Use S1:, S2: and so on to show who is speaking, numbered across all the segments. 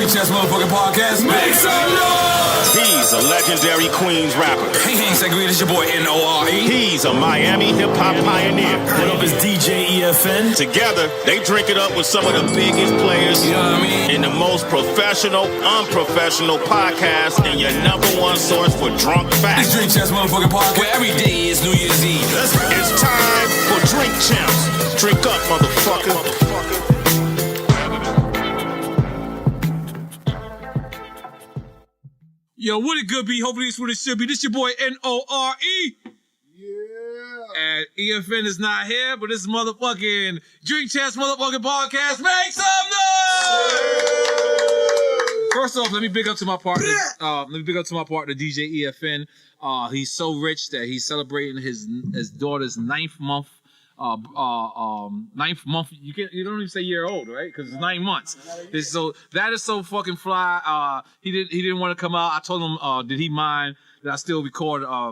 S1: Drink Chess motherfucking podcast. Make some noise!
S2: He's a legendary Queens rapper.
S1: Hey, Segreed, it's your boy Nore.
S2: He's a Miami hip-hop pioneer.
S3: What up, is DJ EFN?
S2: Together, they drink it up with some of the biggest players,
S1: you know what I mean,
S2: in the most professional, unprofessional podcast, and your #1 source for drunk facts.
S1: This Drink Chess motherfucking podcast, where every day is New Year's Eve.
S2: It's time for Drink Champs. Drink up, motherfucker.
S4: Yo, what it good be? Hopefully it's what it should be. This your boy Nore.
S5: Yeah.
S4: And EFN is not here, but this is motherfucking Drink Chance motherfucking podcast. Make some noise! First off, let me big up to my partner. DJ EFN. He's so rich that he's celebrating his daughter's ninth month. Ninth month. You don't even say year old, right? Because it's 9 months. That is so fucking fly. He didn't want to come out. I told him, did he mind that I still record a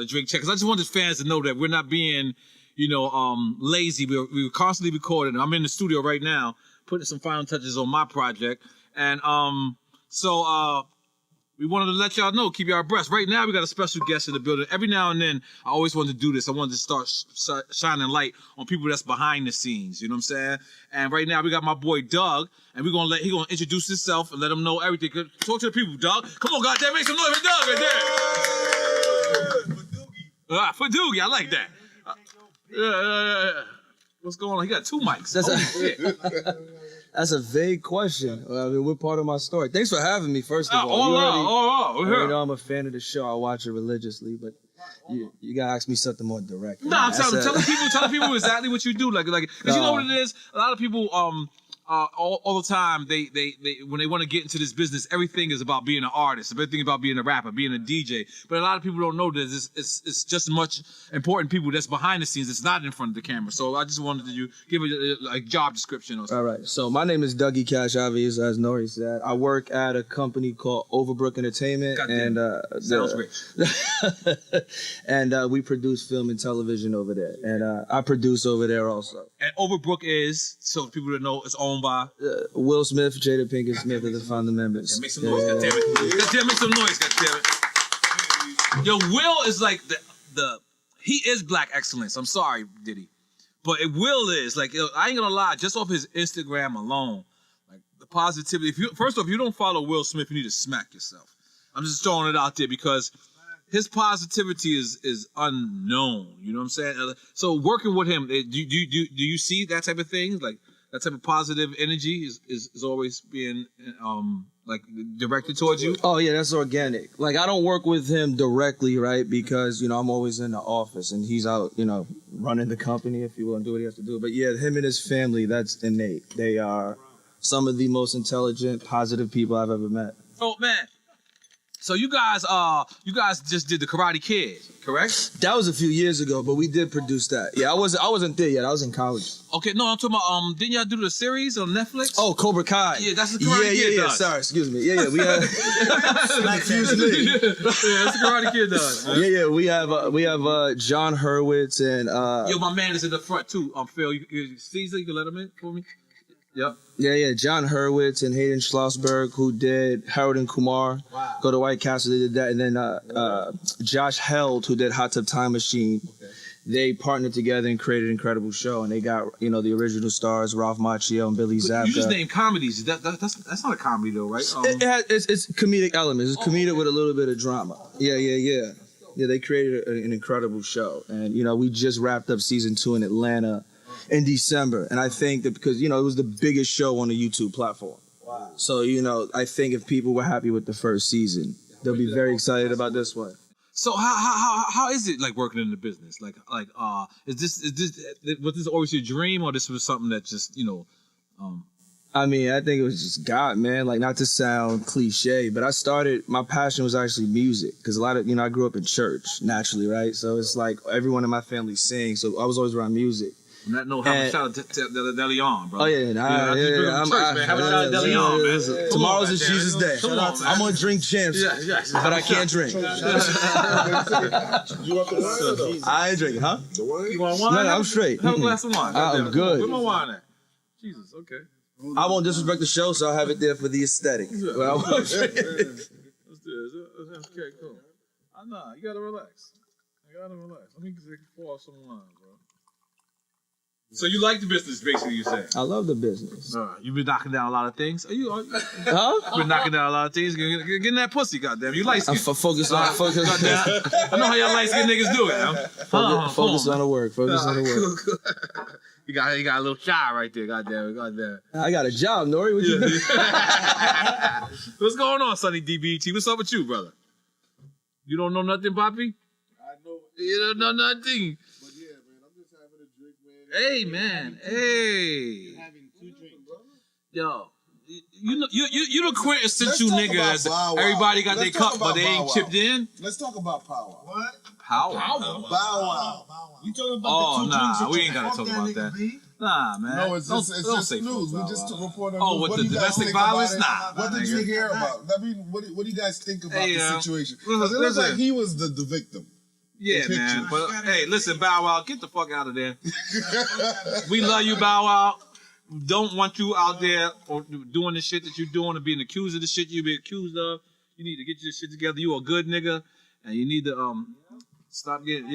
S4: drink check? Because I just want his fans to know that we're not being, lazy. We're constantly recording. I'm in the studio right now, putting some final touches on my project, and we wanted to let y'all know, keep y'all abreast. Right now, we got a special guest in the building. Every now and then, I always wanted to do this. I wanted to start shining light on people that's behind the scenes. You know what I'm saying? And right now, we got my boy Doug, and he gonna introduce himself and let him know everything. Talk to the people, Doug. Come on, goddamn, make some noise for Doug right there. For Doogie, I like that. What's going on? He got 2 mics.
S5: That's a vague question. I mean, what part of my story? Thanks for having me, first of all.
S4: All right.
S5: You know, I'm a fan of the show. I watch it religiously, but you gotta ask me something more direct.
S4: No, I'm telling people exactly what you do. Like, because you know what it is? A lot of people, all the time, they when they want to get into this business, everything is about being an artist, everything about being a rapper, being a DJ. But a lot of people don't know that it's just as much important people that's behind the scenes. It's not in front of the camera. So I just wanted to give a job description or something.
S5: All right. So my name is Dougie Cash, obviously, as Nore said. I work at a company called Overbrook Entertainment,
S4: Sounds rich.
S5: And we produce film and television over there, and I produce over there also.
S4: And Overbrook is, so people that know, it's owned by
S5: Will Smith, Jada Pinkett Smith are the founder members.
S4: Make some noise, goddammit. Goddamn, make some noise, goddammit. Yo, Will is like he is black excellence. I'm sorry, Diddy. But Will is, like, I ain't gonna lie, just off his Instagram alone, like, the positivity. First off, if you don't follow Will Smith, you need to smack yourself. I'm just throwing it out there because his positivity is unknown. You know what I'm saying? So working with him, do you see that type of thing? Like, that type of positive energy is always being like directed towards you?
S5: Oh yeah, that's organic. Like, I don't work with him directly, right? Because, I'm always in the office and he's out, running the company, if you will, and do what he has to do. But yeah, him and his family, that's innate. They are some of the most intelligent, positive people I've ever met.
S4: Oh man. So you guys just did the Karate Kid, correct?
S5: That was a few years ago, but we did produce that. Yeah, I wasn't there yet. I was in college.
S4: Okay, no, I'm talking about didn't y'all do the series on Netflix?
S5: Oh, Cobra Kai.
S4: Yeah, that's the Karate Kid does.
S5: Sorry, excuse me. Yeah, we have. Excuse me.
S4: Yeah, that's the Karate Kid does. Man.
S5: Yeah, we have John Hurwitz and
S4: Yo, my man is in the front too. Phil, Cesar, you can let him in for me. Yep.
S5: Yeah. John Hurwitz and Hayden Schlossberg, who did Harold and Kumar. Wow. Go to White Castle, they did that. And then Josh Held, who did Hot Tub Time Machine. Okay. They partnered together and created an incredible show. And they got, the original stars, Ralph Macchio and Billy Zabka. You
S4: just named comedies. That's not a comedy though, right?
S5: It's comedic elements. It's comedic with a little bit of drama. Yeah. Yeah, they created an incredible show. And, we just wrapped up season 2 in Atlanta in December, and I think that because, it was the biggest show on the YouTube platform. Wow. So, I think if people were happy with the first season, they'll be very excited about this one.
S4: So how is it like working in the business? Was this always your dream, or this was something that just,
S5: I mean, I think it was just God, man. Like, not to sound cliche, but my passion was actually music, because a lot of, I grew up in church naturally, right? So it's like everyone in my family sings, so I was always around music.
S4: Not know how much shout out to DeLeon, bro.
S5: Oh yeah,
S4: I'm shout out to DeLeon, man.
S5: Tomorrow's a Jesus Day. I'm gonna drink champs, but I can't drink.
S6: You want the wine though?
S5: I ain't drinking, huh?
S6: The wine?
S4: You want wine?
S5: No, I'm straight.
S4: Have a glass of wine.
S5: I'm good.
S4: Where my wine at? Jesus, okay.
S5: I won't disrespect the show, so I'll have it there for the aesthetic. Well,
S4: Let's do this. Okay, cool. Nah, you gotta relax. Let me pour some wine, bro. So you like the business, basically, you say?
S5: I love the business.
S4: You've been knocking down a lot of things. Huh?
S5: Huh?
S4: Been knocking down a lot of things. Getting that pussy, goddamn. You light skin.
S5: Focus on focus.
S4: I know how y'all light skin niggas do it.
S5: Focus on the work. Focus on the work.
S4: You got a little shy right there. Goddamn.
S5: I got a job, Nore. What you doing?
S4: What's going on, Sonny DBT? What's up with you, brother? You don't know nothing, Poppy?
S6: I know.
S4: You don't know nothing.
S6: But yeah, man, I'm just having a drink, man.
S4: Hey, man. Hey.
S6: Having 2 drinks, brother.
S4: Yo. You the quintessential
S6: Let's talk
S4: nigga.
S6: about
S4: That's
S6: Bow Wow.
S4: everybody got their
S6: Let's talk
S4: cup, but
S6: about
S4: they ain't
S6: Bow Wow.
S4: chipped in.
S6: Let's talk about power. What?
S4: Power.
S6: Bow Wow.
S7: You talking about
S4: Oh,
S7: the 2
S4: nah,
S7: drinks?
S4: we ain't gotta talk about that. Nah, man.
S6: No, it's just
S4: say
S6: news. We
S4: Bow
S6: just
S4: Wow.
S6: report on
S4: Oh,
S6: news.
S4: with
S6: What
S4: the
S6: do you guys
S4: domestic
S6: think about
S4: violence?
S6: it?
S4: Nah,
S6: What did
S4: nigga.
S6: you hear about? I mean, what do you guys think about
S4: Hey,
S6: the situation? Because it looks
S4: listen.
S6: like he was the victim.
S4: Yeah,
S6: Picture.
S4: man. But hey, listen, Bow Wow, get the fuck out of there. We love you, Bow Wow. Don't want you out there or doing the shit that you're doing and being accused of the shit you be accused of. You need to get your shit together. You a good nigga, and you need to stop getting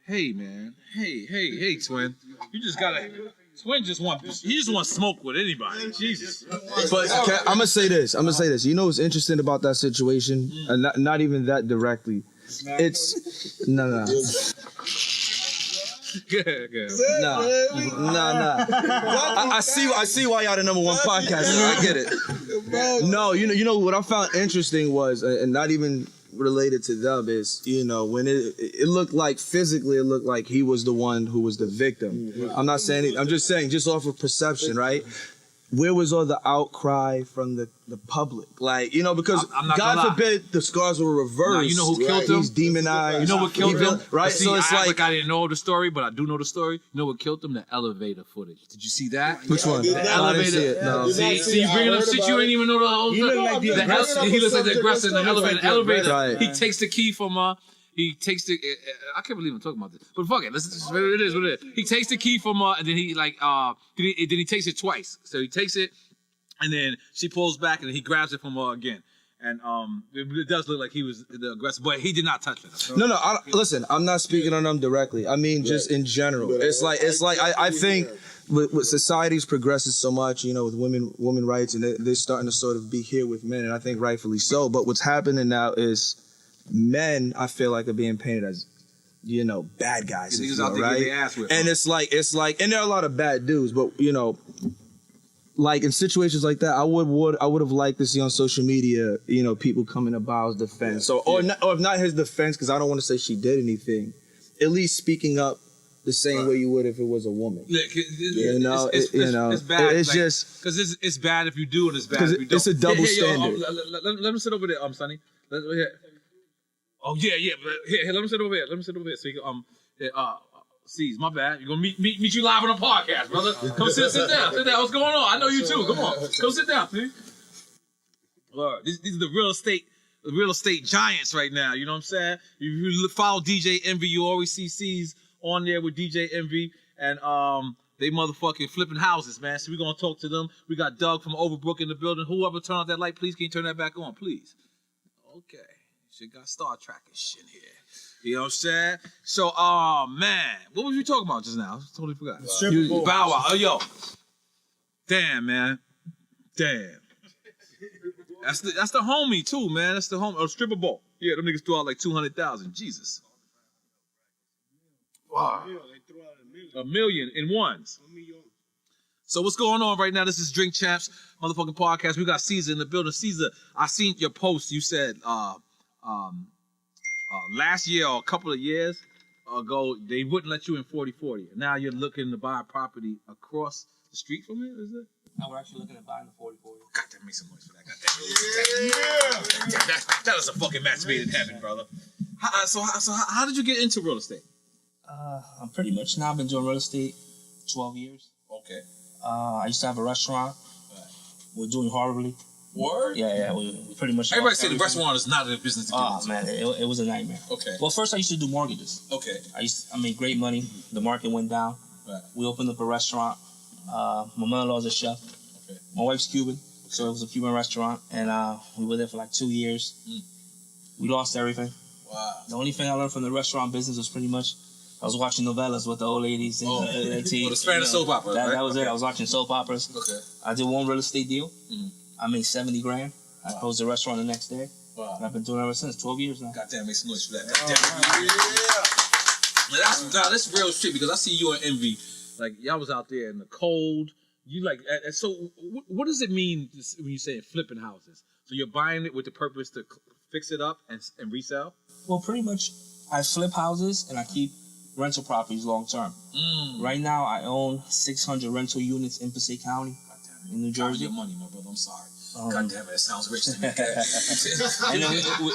S4: Hey, man. Hey, twin. You just gotta. Twin just want smoke with anybody. Jesus.
S5: But I'm gonna say this. You know what's interesting about that situation? Not even that directly. It's no.
S4: Good.
S5: Nah. I see why y'all the #1 podcast. I get it. No, you know what I found interesting was, and not even related to them, is when it looked like physically, it looked like he was the one who was the victim. I'm not saying it. I'm just saying, just off of perception, right? Where was all the outcry from the public? Like, because
S4: I'm not
S5: God
S4: gonna lie.
S5: forbid the scars were reversed.
S4: Nah, you know who killed him?
S5: He's demonized.
S4: You know what killed him?
S5: Right?
S4: See,
S5: So it's
S4: I act
S5: like
S4: I didn't know the story, but I do know the story. You know what killed him? The elevator footage. Did you see that?
S5: which one?
S6: did not.
S5: I didn't see it. No.
S4: See, you bringing up shit you ain't even know the whole
S7: He looked like the aggressor.
S4: He looks like the aggressor in the elevator.
S5: Right.
S4: He takes the key from He takes the. I can't believe I'm talking about this, but fuck it. Let's just, it is what it is. He takes the key from and then he then he takes it twice. So he takes it, and then she pulls back, and then he grabs it from her again. And it does look like he was the aggressor, but he did not touch it.
S5: No. Listen, I'm not speaking on them directly. I mean, just in general. It's like I think with society's progressing so much, with women rights, and they're starting to sort of be here with men, and I think rightfully so. But what's happening now is men, I feel like, are being painted as bad guys,
S4: Niggas out there
S5: right?
S4: getting their ass whipped.
S5: And it's like, and there are a lot of bad dudes, but like in situations like that, I would have liked to see on social media, people coming to Bow's defense, or if not his defense, because I don't want to say she did anything, at least speaking up the same way you would if it was a woman.
S4: It's bad.
S5: It's just
S4: because it's bad if you do, and it's bad if you don't.
S5: it's a double standard.
S4: Let me sit over there, Sonny. Oh yeah. Here, let me sit over here. So you can, C's, my bad. You're gonna meet you live on a podcast, brother. Come sit down. What's going on? I know you too. Come on, come sit down, please. Lord, these are the real estate giants right now. You know what I'm saying? If you follow DJ Envy, you always see C's on there with DJ Envy, and they motherfucking flipping houses, man. So we're gonna talk to them. We got Doug from Overbrook in the building. Whoever turn on that light, please, can you turn that back on, please? Okay. Shit got Star Trek and shit here. You know what I'm saying? So, man, what was you talking about just now? I totally forgot. Bow Wow. Oh, yo. Damn, man. Damn. That's the homie too, man. That's the homie. Oh, stripper ball. Yeah, them niggas threw out like 200,000. Jesus. Wow. $1 million in ones. So what's going on right now? This is Drink Champs motherfucking podcast. We got Cesar in the building. Cesar, I seen your post. You said last year or a couple of years ago, they wouldn't let you in 4040. And now you're looking to buy a property across the street from it, is it?
S7: No, we're actually looking at buying the 4040.
S4: God damn, make some noise for that. God damn. That is a fucking match made in heaven, brother. So how did you get into real estate?
S7: I'm pretty much now. I've been doing real estate 12 years.
S4: Okay.
S7: I used to have a restaurant. We're doing horribly.
S4: Word?
S7: Yeah, we pretty much.
S4: Everybody say the restaurant is not a business to get into.
S7: Man, it was a nightmare.
S4: Okay.
S7: Well, first I used to do mortgages.
S4: Okay.
S7: I made great money. The market went down.
S4: Right.
S7: We opened up a restaurant. My mother-in-law's a chef.
S4: Okay.
S7: My wife's Cuban, so it was a Cuban restaurant, and we were there for like 2 years. We lost everything.
S4: Wow.
S7: The only thing I learned from the restaurant business was pretty much I was watching novellas with the old ladies and the tea.
S4: The Spanish soap opera.
S7: That was it. I was watching soap operas.
S4: Okay.
S7: I did one real estate deal. I made 70 grand. I closed the restaurant the next day.
S4: Wow.
S7: And I've been doing it ever since. 12 years now.
S4: Goddamn, make some noise for that. Now, that's real shit because I see you on Envy. Like, y'all was out there in the cold. You like, so what does it mean when you say flipping houses? So you're buying it with the purpose to fix it up and resell?
S7: Well, pretty much I flip houses and I keep rental properties long term. Right now I own 600 rental units in Passaic County in New Jersey.
S4: Your money, my brother. I'm sorry. God damn it, that sounds rich to me.
S7: And then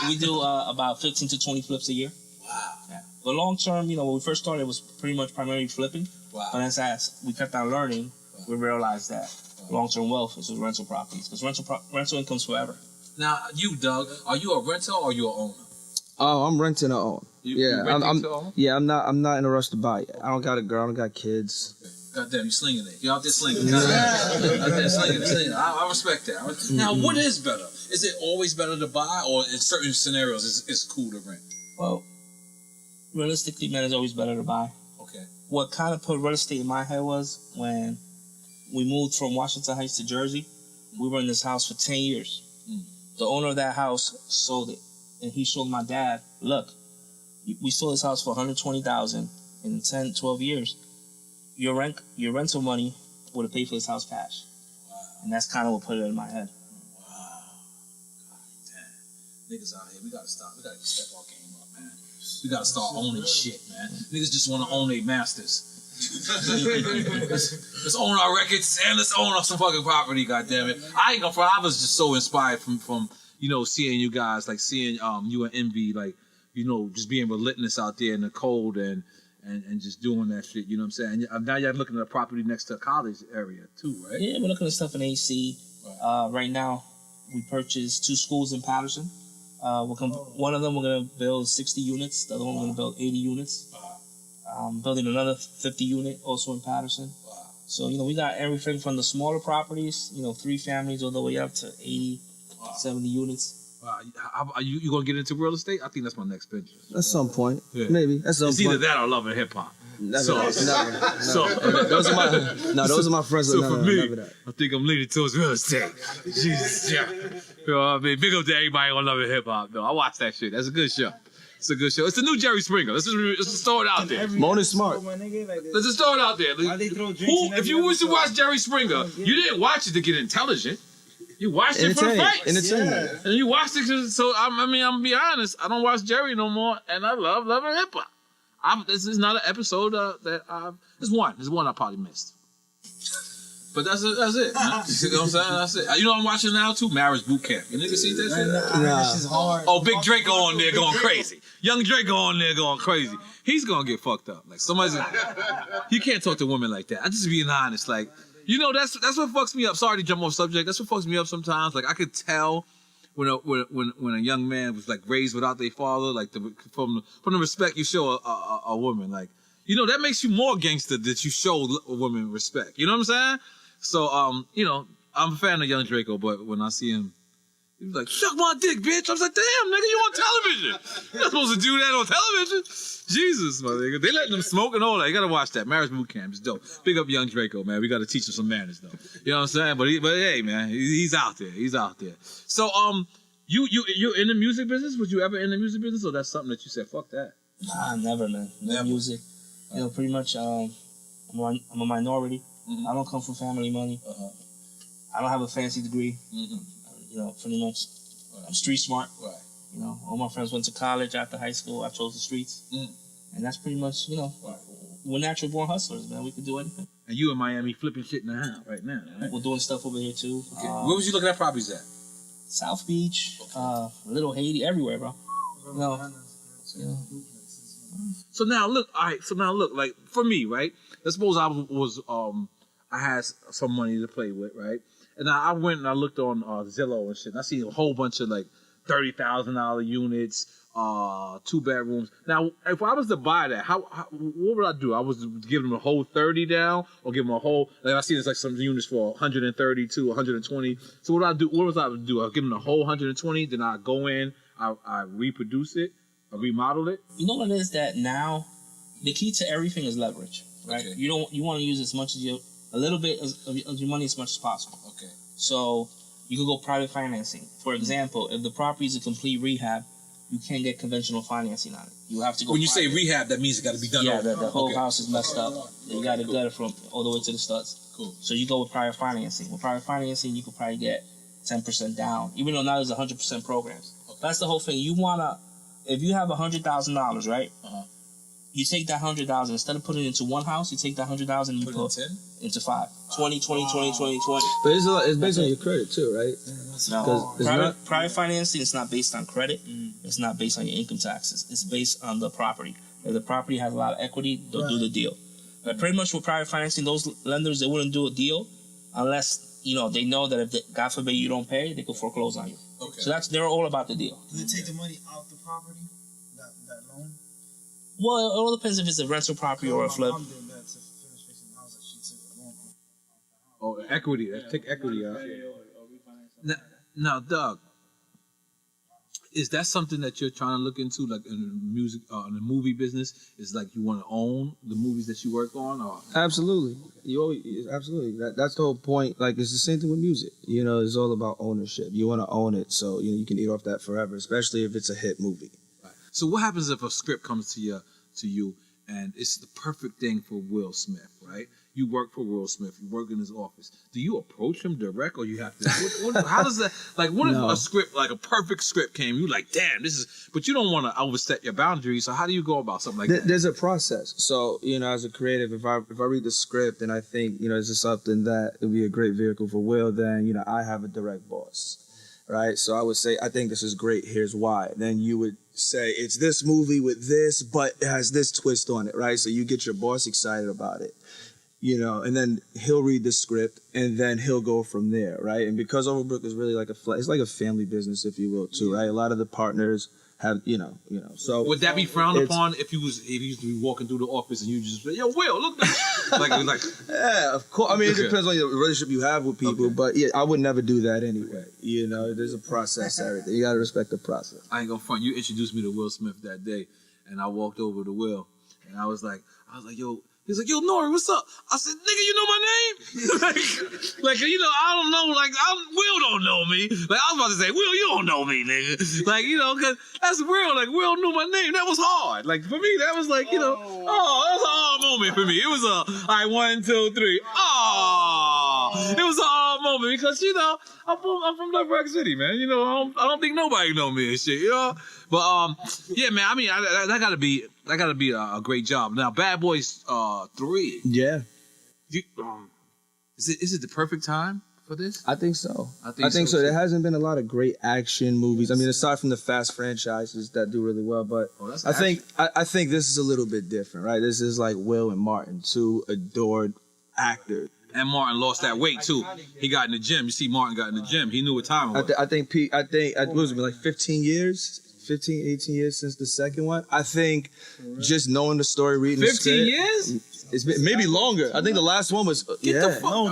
S7: we do about 15 to 20 flips a year.
S4: Wow.
S7: Yeah. But long term, when we first started, it was pretty much primarily flipping.
S4: Wow.
S7: But as we kept on learning, we realized that long-term wealth is with rental properties because rental income's forever.
S4: Now, you, Doug, are you a renter or are you an owner?
S5: Oh, I'm renting to own.
S4: You renting to own?
S5: Yeah, I'm not in a rush to buy it. I don't got a girl. I don't got kids.
S4: Goddamn, you slinging it. You out there slinging it. Out there slinging it. I respect that. Now, what is better? Is it always better to buy, or in certain scenarios, it's cool to rent?
S7: Well, realistically, man, it's always better to buy.
S4: Okay.
S7: What kind of put real estate in my head was when we moved from Washington Heights to Jersey. We were in this house for 10 years. The owner of that house sold it, and he showed my dad, look, we sold this house for $120,000 in 10, 12 years. Your rental money would have paid for this house cash.
S4: Wow.
S7: And that's kind of what put it in my head.
S4: Wow. God damn. Niggas out here, we gotta stop. We gotta step our game up, man. We gotta start owning shit, man. Niggas just wanna own their masters. Let's own our records and let's own some fucking property, goddammit. I ain't gonna front. I was just so inspired from seeing you guys, like seeing you and Envy, like, just being relentless out there in the cold and just doing that shit, you know what I'm saying? And now you're looking at a property next to a college area too, right?
S7: Yeah, we're looking at stuff in AC. Right now, we purchased 2 schools in Patterson. One of them we're gonna build 60 units. The other one we're gonna build 80 units. Building another 50 unit also in Patterson.
S4: Wow.
S7: So, we got everything from the smaller properties, 3 families all the way up to 80, 70 units.
S4: Wow. Are you going to get into real estate? I think that's my next venture.
S5: At some point.
S4: Yeah.
S5: Maybe. At some
S4: It's
S5: point.
S4: either that or love and hip hop.
S5: Never.
S4: So
S5: Those are my friends.
S4: So for me,
S5: never that.
S4: I think I'm leaning towards real estate. Jesus, yeah. You know what I mean? Big up to everybody on Love and Hip Hop, though. I watch that shit. That's a good show. It's a good show. It's the new Jerry Springer. Let's just throw it out there.
S5: Mona's smart.
S4: Let's just throw it out there. If you wish to watch Jerry Springer, you didn't watch it to get intelligent. You watched it for the fights.
S5: Entertainment.
S4: And you watched it so I'm gonna be honest. I don't watch Jerry no more, and I love and hip hop. This is not an episode that I've. There's one I probably missed. But that's it. Man. You know what I'm saying? That's it. You know what I'm watching now too? Marriage Boot Camp. You niggas see that shit?
S5: Nah.
S7: This is hard.
S4: Oh, Big Draco on there going crazy. Young Draco on there going crazy. He's gonna get fucked up. Like you can't talk to women like that. I'm just being honest. Like, that's what fucks me up. Sorry to jump off subject. That's what fucks me up sometimes. Like, I could tell when a young man was like raised without their father, like from the respect you show a woman. Like, that makes you more gangster that you show a woman respect. You know what I'm saying? So, I'm a fan of Young Draco, but when I see him, he was like, suck my dick, bitch. I was like, damn, nigga, you on television. You're not supposed to do that on television. Jesus, my nigga. They letting them smoke and all that. You gotta watch that. Marriage Boot Camp is dope. Big up Young Draco, man. We gotta teach him some manners, though. You know what I'm saying? But hey, man, he's out there. He's out there. So, you in the music business? Was you ever in the music business, or that's something that you said, fuck that?
S7: Nah, never, man. No music. Pretty much, I'm a minority. Mm-hmm. I don't come from family money. I don't have a fancy degree. Mm-hmm. Pretty much, I'm street smart.
S4: Right.
S7: All my friends went to college after high school. I chose the streets. And that's pretty much, we're natural born hustlers, man. We can do anything.
S4: And you in Miami flipping shit now, right now, right?
S7: We're doing stuff over here, too.
S4: Okay. Where was you looking at properties at?
S7: South Beach, Little Haiti, everywhere, bro.
S4: So now look, like for me, right? Let's suppose I had some money to play with, right? And I went and I looked on Zillow and shit. And I see a whole bunch of like $30,000 units, 2 bedrooms. Now, if I was to buy that, what would I do? I was give them a whole 30 down, or give them a whole. Like I see there's like some units for 132, 120. So what I do? What was I to do? I give them the whole 120. Then I go in, I reproduce it, I remodel it.
S7: You know what it is that now, the key to everything is leverage, right?
S4: Okay.
S7: You want to use as much as a little bit of your money as much as possible.
S4: Okay.
S7: So you could go private financing. For example, if the property is a complete rehab, you can't get conventional financing on it. You have to go.
S4: When you
S7: private.
S4: say rehab, that means it got to be done.
S7: Yeah,
S4: over.
S7: the whole
S4: Okay.
S7: house is messed up. You got to gut it from all the way to the studs.
S4: Cool.
S7: So you go with private financing. With private financing, you could probably get 10% down, even though now there's 100% programs.
S4: Okay.
S7: That's the whole thing. You wanna, if you have $100,000, right?
S4: Uh-huh.
S7: You take that 100,000 instead of putting it into one house. You take that 100,000 and you put
S4: it in 10?
S7: into 5. 20, 20, 20, 20, 20.
S5: But it's based on your credit too, right?
S7: No,
S5: it's not-
S7: private financing is not based on credit. It's not based on your income taxes. It's based on the property. If the property has a lot of equity, they'll do the deal. But pretty much with private financing, those lenders, they wouldn't do a deal unless, they know that if, God forbid, you don't pay, they could foreclose on you.
S4: Okay.
S7: So they're all about the deal.
S8: Do they take the money out the property? That loan?
S7: Well, it all depends if it's a rental property or a flip.
S8: My mom did that to finish fixing the house that she took a loan on.
S4: Oh, equity. Take equity out. Now, Doug, is that something that you're trying to look into, like in the music, in the movie business? Is like you want to own the movies that you work on, or?
S5: Absolutely. Absolutely. That's the whole point. Like, it's the same thing with music. It's all about ownership. You want to own it, so you can eat off that forever, especially if it's a hit movie.
S4: Right. So what happens if a script comes to you and it's the perfect thing for Will Smith, right? You work for Will Smith. You work in his office. Do you approach him direct, or you have to? How does that? Like, what if a script, like a perfect script, came? You like, damn, this is. But you don't want to overstep your boundaries. So how do you go about something like that?
S5: There's a process. So as a creative, if I read the script and I think this is something that would be a great vehicle for Will, then I have a direct boss, right? So I would say, I think this is great. Here's why. Then you would say it's this movie with this, but it has this twist on it, right? So you get your boss excited about it. And then he'll read the script, and then he'll go from there, right? And because Overbrook is really like it's like a family business, if you will, too, right? A lot of the partners have, so.
S4: Would that be frowned upon if you used to be walking through the office and you just say, yo, Will, look, like.
S5: Yeah, of course. I mean, it depends on the relationship you have with people, but yeah, I would never do that anyway. There's a process to everything. You got to respect the process.
S4: I ain't gonna front. You introduced me to Will Smith that day, and I walked over to Will, and I was like, yo. He's like, yo, Nore, what's up? I said, nigga, you know my name? I don't know. Will don't know me. Like, I was about to say, Will, you don't know me, nigga. Because that's real. Like, Will knew my name. That was hard. Like, for me, that was like, that was a hard moment for me. It was all right, 1, 2, 3. Oh, it was a hard moment because, I'm from Love Rock City, man. I don't think nobody know me and shit, But, yeah, man, I mean, that gotta be a great job. Now, Bad Boys 3.
S5: Yeah.
S4: Is it the perfect time for this?
S5: I think so.
S4: I think so.
S5: There hasn't been a lot of great action movies. I mean, aside from the Fast franchises that do really well, but I think this is a little bit different, right? This is like Will and Martin, two adored actors.
S4: And Martin lost that weight too. He got in the gym. You see, Martin got in the gym. He knew what time it was.
S5: I think what was it, like 15 years? 15, 18 years since the second one. I think just knowing the story, reading
S4: 15 years?
S5: It's been maybe longer. I think the last one was
S8: No,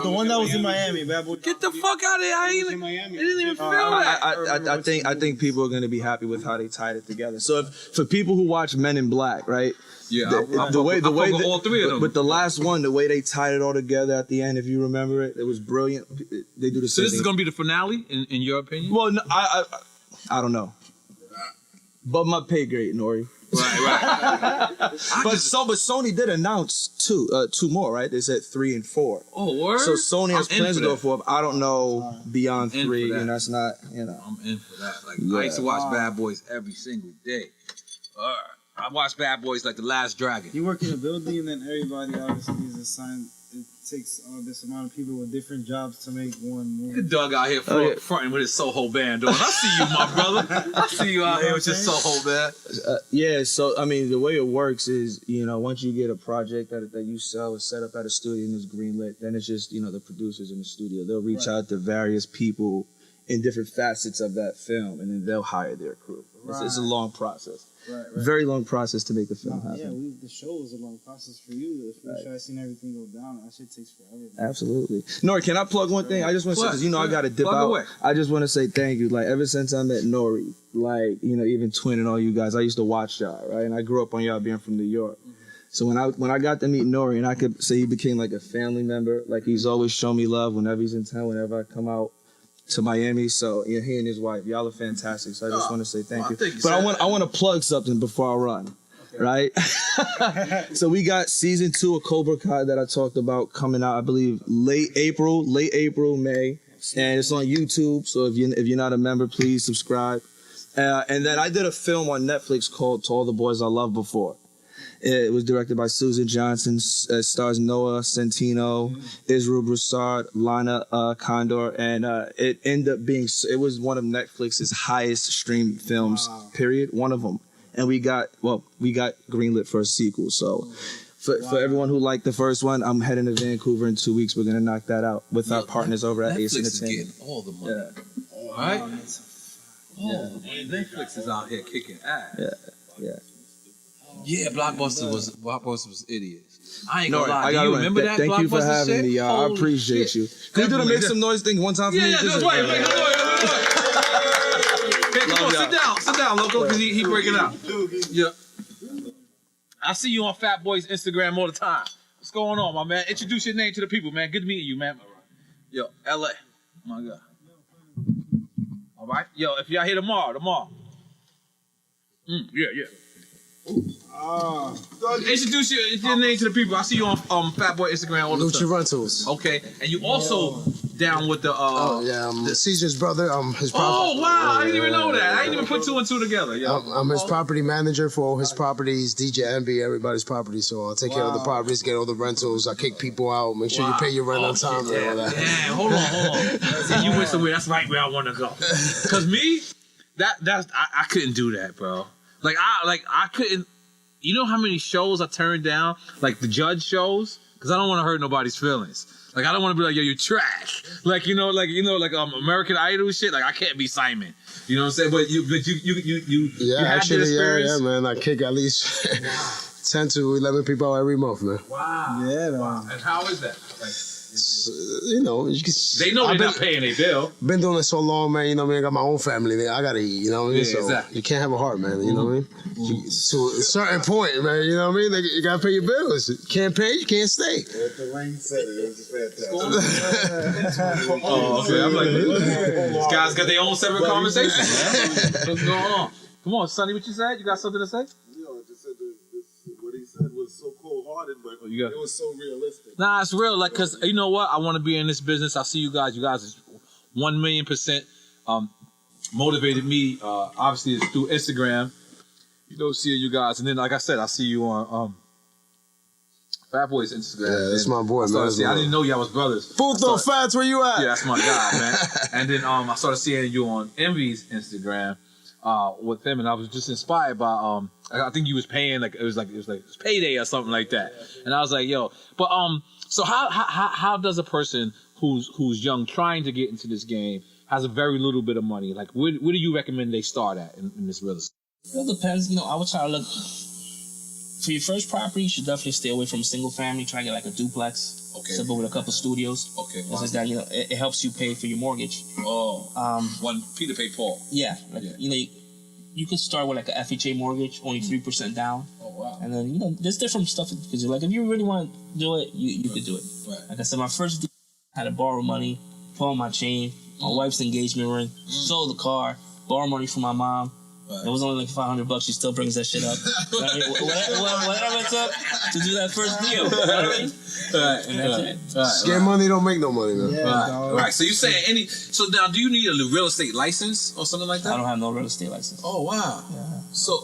S8: the one that was in Miami, Bad Boy.
S4: Get the fuck out of here! I didn't even feel that.
S5: I think people are going to be happy with how they tied it together. So for people who watch Men in Black, right?
S4: Yeah,
S5: the way
S4: all three of them.
S5: But the last one, the way they tied it all together at the end, if you remember it, it was brilliant. They do the same.
S4: So this is going to be the finale, in your opinion?
S5: Well, no, I don't know. But my pay grade, Nore.
S4: Right.
S5: But Sony did announce two more, right? They said 3 and 4.
S4: Oh, word?
S5: So Sony has plans to go for. I don't know beyond 3, and that's not,
S4: I'm in for that. I used to watch Bad Boys every single day. I watched Bad Boys like The Last Dragon.
S8: You work in a building, and then everybody obviously is assigned. It takes this amount of people with different jobs to make one movie.
S4: Doug out here fronting with his Soho band on. I see you, my brother. I see you out here with your Soho band.
S5: Yeah, so, I mean, the way it works is, once you get a project that you sell, it's set up at a studio and it's greenlit, then it's just, the producers in the studio. They'll reach out to various people in different facets of that film, and then they'll hire their crew. It's a long process.
S8: Right.
S5: Very long process to make a film happen.
S8: Yeah, the show was a long process for you. If you try seen everything go down, that shit takes forever.
S5: Absolutely. Nore, can I plug one thing? I just want to say, because I got to dip out.
S4: Away.
S5: I just want to say thank you. Like, ever since I met Nore, like, even Twin and all you guys, I used to watch y'all, right? And I grew up on y'all being from New York. So when I got to meet Nore, and I could say he became like a family member, like he's always shown me love whenever he's in town, whenever I come out to Miami. So yeah, he and his wife, y'all are fantastic. So I just want to say thank you. But I want to plug something before I run, right? So we got season 2 of Cobra Kai that I talked about coming out, I believe late April, May, and it's on YouTube. So if you're not a member, please subscribe. And then I did a film on Netflix called To All the Boys I Loved Before. It was directed by Susan Johnson. It stars Noah Centino, Israel Broussard, Lana Condor, and it ended up being. It was one of Netflix's highest streamed films. Period. One of them, and we got greenlit for a sequel. So, for everyone who liked the first one, I'm heading to Vancouver in 2 weeks. We're gonna knock that out with our partners over at Ace
S4: Netflix is
S5: Entertainment.
S4: getting all the money.
S5: Yeah.
S4: All right? Netflix is out here kicking ass.
S5: Yeah.
S4: Yeah, Blockbuster was idiots. I ain't
S5: No,
S4: gonna lie.
S5: I
S4: Do
S5: gotta
S4: you
S5: run.
S4: remember that
S5: Thank
S4: Blockbuster
S5: you for having
S4: shit?
S5: me, y'all. I
S4: Holy
S5: appreciate
S4: shit.
S5: you. Can you do the make some noise thing one time for me?
S4: Yeah, that's right. Make some noise. Hey, come on, sit down, Loco, because he breaking out. Yeah. I see you on Fat Boy's Instagram all the time. What's going on, my man? Introduce your name to the people, man. Good meeting you, man. Yo, LA. Oh my God. All right. Yo, if y'all here tomorrow. Yeah. Introduce your name to the people. I see you on Fat Boy Instagram all the time.
S9: Lucha Rentals.
S4: Okay, and you also down with the
S9: Caesar's brother. His
S4: Oh wow, I didn't even know that. I didn't even put 2 and 2 together. Yo.
S9: I'm his property manager for all his properties, DJ Envy, everybody's property. So I'll take care of the properties, get all the rentals. I kick people out, make sure you pay your rent on time and all that.
S4: Yeah, hold on. See, you went somewhere. That's right where I want to go. Cause me, I couldn't do that, bro. Like I couldn't. You know how many shows I turned down, like the judge shows, because I don't want to hurt nobody's feelings. Like I don't want to be like, yo, you trash. Like American Idol shit. Like I can't be Simon. You know what I'm saying? But you
S9: Yeah,
S4: you had
S9: actually,
S4: that experience?
S9: yeah, man. I kick at least 10 to 11 people out every month, man.
S4: Wow.
S8: Yeah, man.
S4: Wow. And how is that? Like,
S9: You know,
S4: they know they're not paying their bill.
S9: Been doing it so long, man. You know what I mean? I got my own family. I gotta eat. You know what I mean?
S4: Yeah,
S9: so
S4: exactly.
S9: you can't have a heart, man. You know what I mean? To a certain point, man. You know what I mean? You gotta pay your bills. You can't pay, you can't stay.
S6: The way you said it was fantastic.
S4: Oh, okay. I'm like, these guys got their own separate conversations, man. What's going on? Come on, Sonny, what you said? You got something to say?
S6: Just said what he said was so cold-hearted, but it was so realistic.
S4: Nah, it's real. Like, cause you know what? I want to be in this business. I see you guys. You guys is 1,000,000% motivated me. Obviously, it's through Instagram. You know, seeing you guys, and then like I said, I see you on Fat Boy's Instagram.
S9: Yeah, that's my boy, man.
S4: I didn't know y'all was brothers.
S9: Futo Fats, where you at?
S4: Yeah, that's my guy, man. And then I started seeing you on Envy's Instagram with him, and I was just inspired by I think you was paying it was payday or something like that, and I was like, yo, but so how does a person who's young trying to get into this game has a very little bit of money, like where do you recommend they start at in this real estate?
S7: It depends. I would try to look for your first property. You should definitely stay away from single family. Try to get like a duplex.
S4: Okay.
S7: Simple with a couple studios.
S4: Okay.
S7: This is that. It helps you pay for your mortgage.
S4: Oh. One Peter pay Paul.
S7: Yeah. You could start with like a FHA mortgage, only 3% down.
S4: Oh wow.
S7: And then there's different stuff because you're like, if you really want to do it, you could do it.
S4: Right.
S7: Like I said, my first deal, I had to borrow money, put on my chain, my wife's engagement ring, sold the car, borrow money from my mom. Right. It was only like $500. She still brings that shit up. Whatever it took to do that first deal. You know what I mean?
S4: Right.
S7: And that's it.
S9: Scare money don't make no money, man.
S8: Yeah,
S4: Right. So you saying so now do you need a real estate license or something like that?
S7: I don't have no real estate license.
S4: Oh wow.
S7: Yeah.
S4: So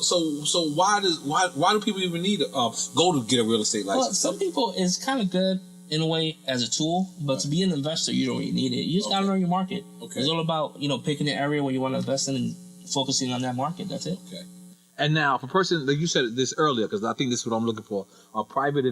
S4: why do people even need to go to get a real estate license?
S7: Well, some people it's kind of good in a way as a tool, but to be an investor, you don't really need it. You just gotta learn your market.
S4: Okay.
S7: It's all about picking the area where you want to invest in and focusing on that market. That's it.
S4: Okay. And now, for a person, like you said this earlier, because I think this is what I'm looking for, a private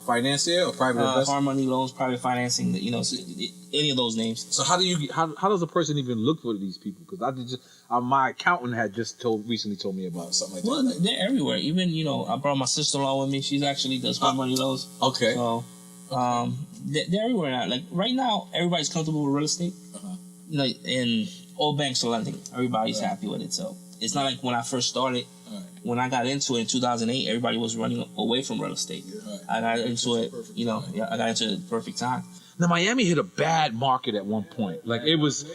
S4: financier or private investor?
S7: Hard money loans, private financing, any of those names.
S4: So how does a person even look for these people? Because my accountant had just recently told me about something like that.
S7: Well, they're everywhere. Even, I brought my sister-in-law with me. She's actually does hard money loans.
S4: Okay.
S7: So, they're everywhere now. Like, right now, everybody's comfortable with real estate. And all banks are lending. Everybody's happy with it. So, it's not like when I first started. When I got into it in 2008, everybody was running away from real estate. I got into it, I got into it at the perfect time.
S4: Now Miami hit a bad market at one point. Like it was.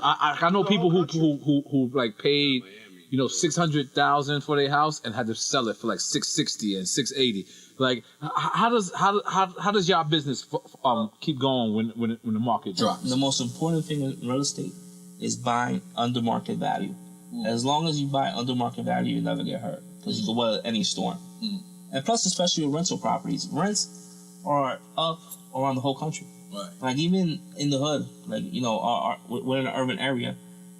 S4: I know people who like paid, $600,000 for their house and had to sell it for like $660 and $680. Like how does y'all business keep going when the market drops?
S7: The most important thing in real estate is buying under market value. As long as you buy under market value, you never get hurt because you can weather any storm. And plus, especially with rental properties, rents are up around the whole country.
S4: Right.
S7: Like even in the hood, we're in an urban area.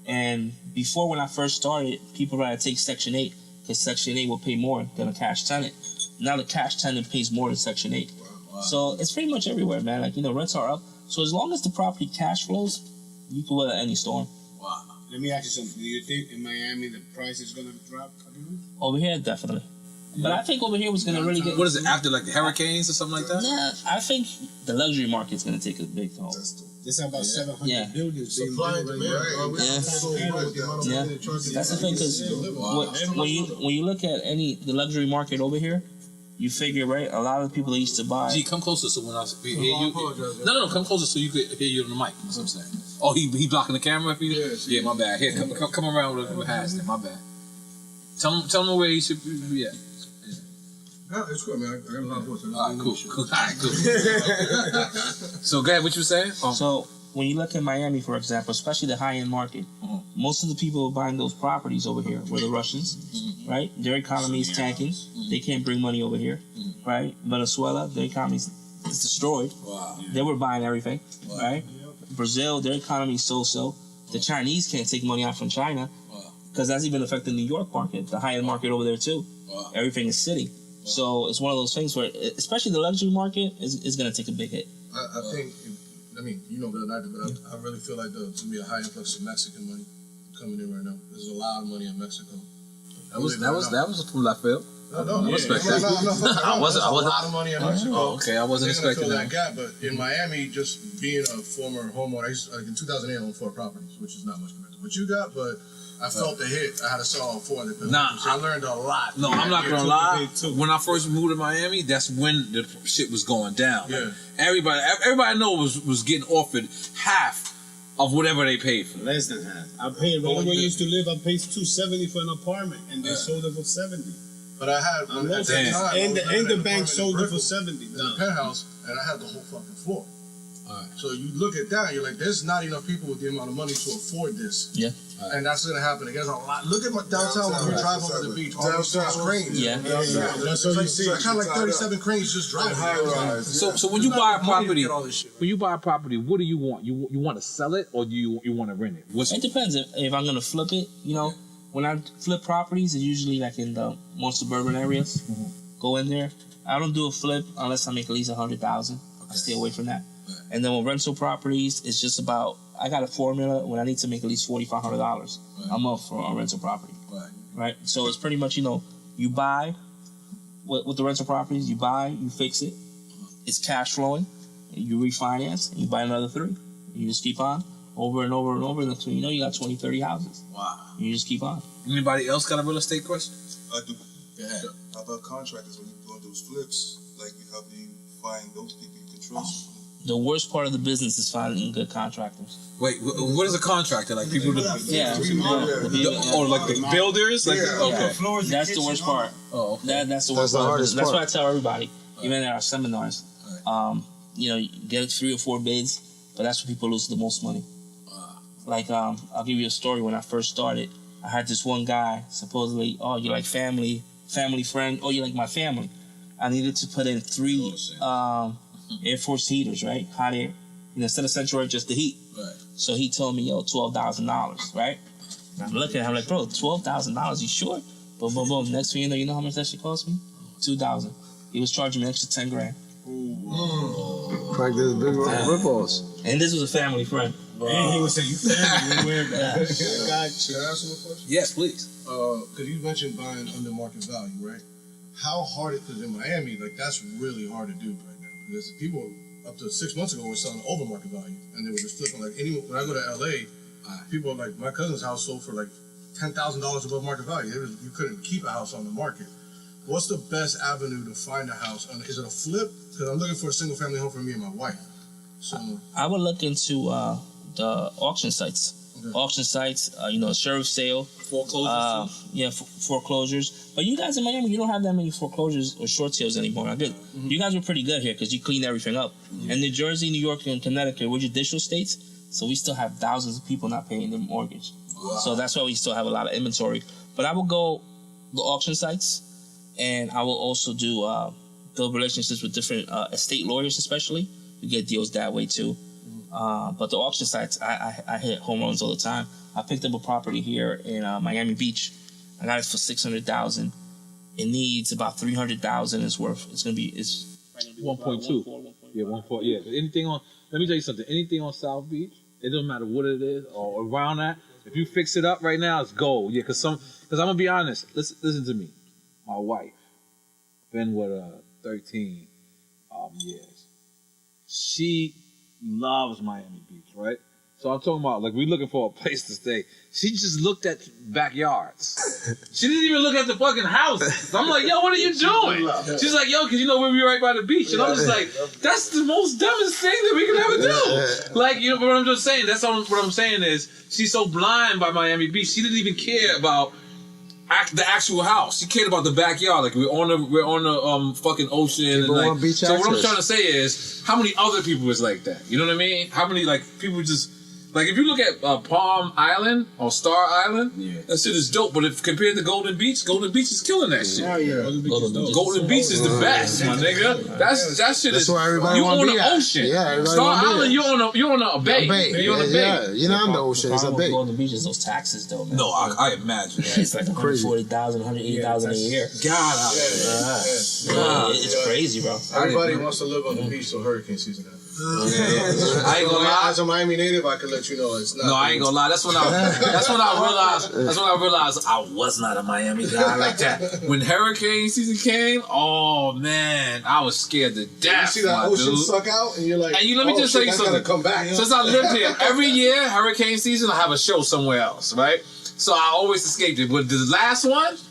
S7: And before, when I first started, people rather take Section 8 because Section 8 will pay more than a cash tenant. Now the cash tenant pays more than Section 8. Wow. So it's pretty much everywhere, man. Rents are up. So as long as the property cash flows, you can weather any storm.
S6: Wow. Let me ask you something. Do you think in Miami the price is going to drop?
S7: Over here, definitely. But I think over here was going to really get...
S4: What is it, after like the hurricanes or something like that?
S7: Nah, I think the luxury market's going to take a big toll.
S6: There's about 700 buildings.
S9: Supply and demand.
S7: Yeah. That's the thing, because when you look at the luxury market over here, you figure, right, a lot of the people that used to buy...
S4: Gee, come closer so when I hear you... No, come closer so you could hear you on the mic. That's what I'm saying. Oh, he blocking the camera for you? Yeah, my bad. Here, come around with Haston. My bad. Tell him where he should be at.
S6: No, it's cool, man. I got a lot of voice.
S4: All right, cool. So, go ahead. What you were saying?
S7: So, when you look at Miami, for example, especially the high-end market, most of the people buying those properties over here were the Russians, right? Their economy is tanking. They can't bring money over here, right? Venezuela, their economy is destroyed.
S4: Wow.
S7: They were buying everything, right? Brazil, their economy is so-so. The Chinese can't take money out from China because that's even affecting the New York market, the high-end market over there too.
S4: Wow.
S7: Everything is sitting. So it's one of those things where, especially the luxury market, is going to take a big hit.
S6: I think, you know better than I do, but I really feel like there's going to be a high influx of Mexican money coming in right now. There's a lot of money in Mexico.
S4: That was from left field.
S6: No,
S4: I respect that.
S6: I wasn't. A lot of money in Mexico.
S4: Oh, okay, I wasn't expecting that.
S6: Gap, but in Miami, just being a former homeowner, in 2008 I owned 4 properties, which is not much compared to what you got, but I felt the hit. I had to sell all 4 of them. I learned a lot.
S4: No, I'm not gonna lie. When I first moved to Miami, that's when the shit was going down.
S6: Yeah.
S4: Everybody I know was getting offered half of whatever they paid for.
S10: Less than half. I paid where we used to live. I paid $270 for an apartment, and they sold it for $70.
S6: But I had
S10: the bank sold it for $70.
S6: The penthouse, and I had the whole fucking floor.
S4: Right.
S6: So you look at that, you're like, there's not enough people with the amount of money to afford this.
S7: Yeah.
S6: And that's gonna happen. There's a lot. Look at my downtown when we drive over the beach. All those cranes.
S7: Yeah.
S6: That's what you see. I kind of like 37 cranes just driving.
S4: So when you buy a property, what do you want? You want to sell it or do you want to rent it?
S7: It depends. If I'm gonna flip it, when I flip properties, it's usually like in the more suburban areas. Go in there. I don't do a flip unless I make at least $100,000. I stay away from that. And then with rental properties, it's just about, I got a formula when I need to make at least $4,500 a month for a rental property. Right? So it's pretty much, you buy with the rental properties, you buy, you fix it, it's cash flowing, and you refinance, and you buy another 3. You just keep on over and over and over. And until you got 20, 30 houses.
S4: Wow.
S7: And you just keep on.
S4: Anybody else got a real estate question?
S11: I do.
S4: Go ahead.
S11: How about contractors when you're doing those flips? Like, how do you find those people you can trust?
S7: The worst part of the business is finding good contractors.
S4: Wait, what is a contractor? Like people
S7: like
S4: the builders? Like
S7: okay. That's the worst part.
S4: Oh, okay.
S7: That's the worst part. That's why I tell everybody, even at our seminars, you get 3 or 4 bids, but that's where people lose the most money. Like, I'll give you a story. When I first started, I had this one guy, supposedly, oh, you're like family friend, oh, you're like my family. I needed to put in 3 Air Force heaters, right? Hot air. Instead of central air, just the heat.
S4: Right.
S7: So he told me, $12,000, right? And I'm looking at him like, bro, $12,000, you sure? Boom, boom, boom. Next thing you know how much that shit cost me? $2,000. He was charging me an extra $10,000.
S9: Practice big rip-offs.
S7: And this was a family friend.
S10: And he was saying, you family, we're
S6: Can I ask him a question?
S4: Yes, please.
S6: Because you mentioned buying under market value, right? How hard it is in Miami, like that's really hard to do right now. Because people up to 6 months ago were selling over market value, and they were just flipping like when I go to LA, people like my cousin's house sold for like $10,000 above market value. You couldn't keep a house on the market. What's the best avenue to find a house? Is it a flip? Because I'm looking for a single family home for me and my wife. So
S7: I would look into the auction sites. Okay. Auction sites, sheriff sale.
S4: Foreclosures
S7: foreclosures. But you guys in Miami, you don't have that many foreclosures or short sales anymore. You guys were pretty good here because you cleaned everything up. And New Jersey, New York, and Connecticut were judicial states, so we still have thousands of people not paying their mortgage. Wow. So that's why we still have a lot of inventory. But I will go the auction sites, and I will also do build relationships with different estate lawyers, especially. You get deals that way too. But the auction sites, I hit home runs all the time. I picked up a property here in Miami Beach. I got it for $600,000. It needs about $300,000. It's worth. It's
S4: 1.2. Yeah, 1.4. Yeah, anything on. Let me tell you something. Anything on South Beach, it doesn't matter what it is or around that. If you fix it up right now, it's gold. Yeah, because I'm gonna be honest. Listen to me. My wife, been with her 13 years. She loves Miami Beach, right? So I'm talking about, like, we looking for a place to stay. She just looked at backyards. She didn't even look at the fucking houses. I'm like, yo, what are you doing? She's like, yo, because we're right by the beach. And I'm just like, that's the most dumbest thing that we could ever do. Like, but what I'm just saying, what I'm saying is, she's so blind by Miami Beach, she didn't even care about the actual house. She cared about the backyard. Like, we're on the fucking ocean. And like, so what I'm trying to say is, how many other people is like that? You know what I mean? How many people just like, if you look at Palm Island or Star Island, that shit is dope. But if compared to Golden Beach is killing that shit.
S10: Oh yeah,
S4: Golden Beach is the best, my nigga. That shit is.
S9: Where everybody
S4: you on the
S9: at.
S4: ocean.
S9: Yeah,
S4: Star Island, you're on a bay. You're on a bay.
S9: Yeah, you're not on the ocean. It's a bay.
S7: Golden Beach is those taxes though, man.
S4: No, I imagine.
S7: Yeah, it's like $140,000, $180,000 a year.
S4: God,
S7: it's crazy, bro.
S6: Everybody wants to live on the beach till hurricane season happens.
S4: I ain't gonna lie.
S6: As a Miami native, I can let you know it's not.
S4: No, I ain't gonna lie. That's when I realized I was not a Miami guy like that. When hurricane season came, oh man, I was scared to death.
S6: You see that ocean suck out, and you're like,
S4: and let me just tell you something.
S6: Come back.
S4: Since I lived here, every year hurricane season, I have a show somewhere else, right? So I always escaped it. But the last one, it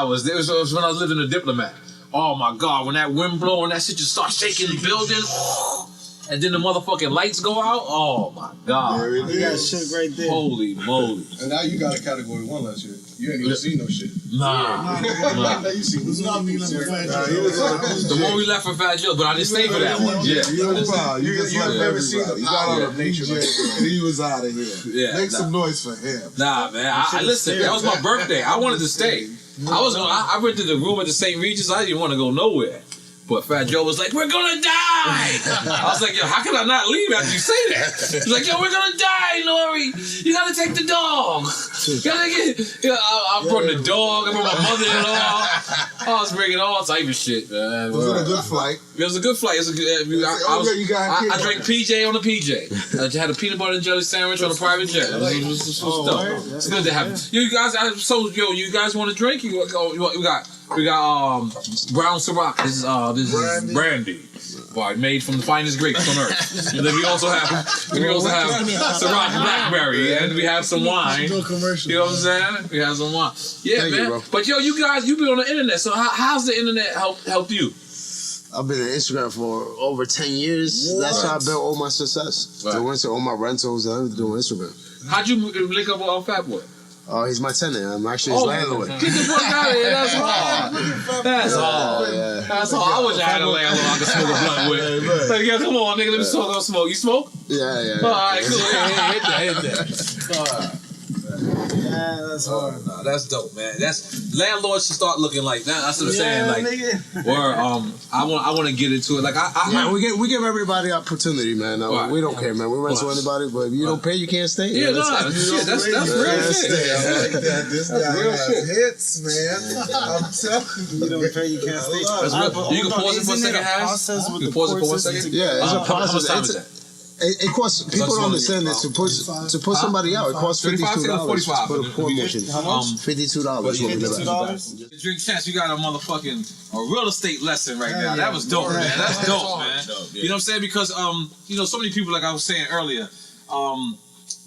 S4: was when I was living in a Diplomat. Oh my God, when that wind blow and that shit just starts shaking the building. And then the motherfucking lights go out. Oh my God!
S10: You got shit right there.
S4: Holy moly!
S6: And now you got a category 1 last year. You ain't even seen no shit.
S4: Nah.
S6: You see, what's not me?
S4: The one we left for Fat Joe, but I didn't stay for that one. Yeah.
S6: You've never seen the power of nature.
S11: He was out of here.
S4: Yeah.
S11: Make some noise for him.
S4: Nah, man. I listen. That was my birthday. I wanted to stay. I rented a room at the St. Regis. I didn't want to go nowhere. But Fat Joe was like, we're gonna die! I was like, yo, how can I not leave after you say that? He's like, yo, we're gonna die, Nore! You gotta take the dog! I brought the dog, I brought my mother-in-law. I was bringing all type of shit, man.
S11: Was it a good flight?
S4: It was a good flight. I drank PJ on the PJ. I had a peanut butter and jelly sandwich on a private jet. It's good to have. You guys want to drink? We got brown Ciroc. This is brandy. Made from the finest grapes on earth. And then we also have Ciroc Blackberry, and we have some wine. You know what I'm saying? We have some wine. Yeah, thank man. You, but yo, you guys, you've been on the internet. So how's the internet helped you?
S9: I've been on Instagram for over 10 years. What? That's how I built all my success. Right. All my rentals and everything on Instagram.
S4: How'd you link up with Fat Boy?
S9: Oh, he's my tenant. I'm actually his landlord.
S4: Get the fuck out of here. That's hard. That's hard. Yeah. That's hard. I wish I had a landlord I could smoke a blunt with. Like, yo, come on, nigga, let me smoke. You smoke?
S9: Yeah.
S4: All right, cool. Hit that.
S8: Yeah, that's hard.
S4: Nah, that's dope, man. That's landlords should start looking like that. That's what I'm saying. Like,
S8: nigga.
S4: or I want to get into it. Like
S9: we give everybody opportunity, man.
S4: Right.
S9: We don't care, man. We rent to anybody, but if you don't pay, you can't stay.
S4: Yeah, no, shit. That's real shit.
S6: I like that. This guy has hits, man. I'm telling you.
S8: You don't pay, you can't stay.
S4: That's real. You can pause it for a second, Hash. You can pause it for 1 second.
S9: Yeah, it's a
S4: How much
S9: process.
S4: time is that?
S9: It costs people don't understand this to put somebody out. It costs $52 to put a court motion. $52.
S4: $52. Drink Chance, you got a motherfucking real estate lesson right now. That was dope, man. That's dope, man. You know what I'm saying? Because you know, so many people, like I was saying earlier,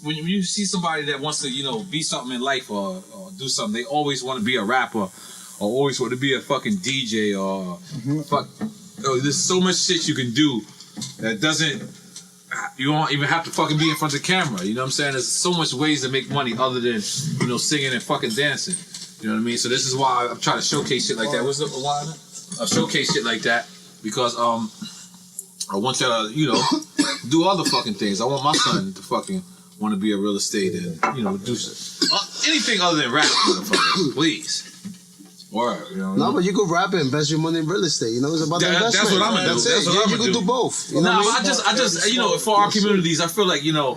S4: when you see somebody that wants to, you know, be something in life or do something, they always want to be a rapper or always want to be a fucking DJ or fuck. There's so much shit you can do that doesn't. You don't even have to fucking be in front of the camera. You know what I'm saying? There's so much ways to make money other than, you know, singing and fucking dancing. You know what I mean? So this is why I'm trying to showcase shit like that. What's the why? Showcase shit like that because I want y'all to, you know, do other fucking things. I want my son to fucking want to be a real estate and, you know, do anything other than rap, motherfucker. Please. Word, you know.
S9: No, but you could rap and invest your money in real estate. You know, it's about the investment.
S4: That's what I'm gonna do.
S9: That's it. You could do both. You know
S4: I just, you know, for our communities, I feel like, you know,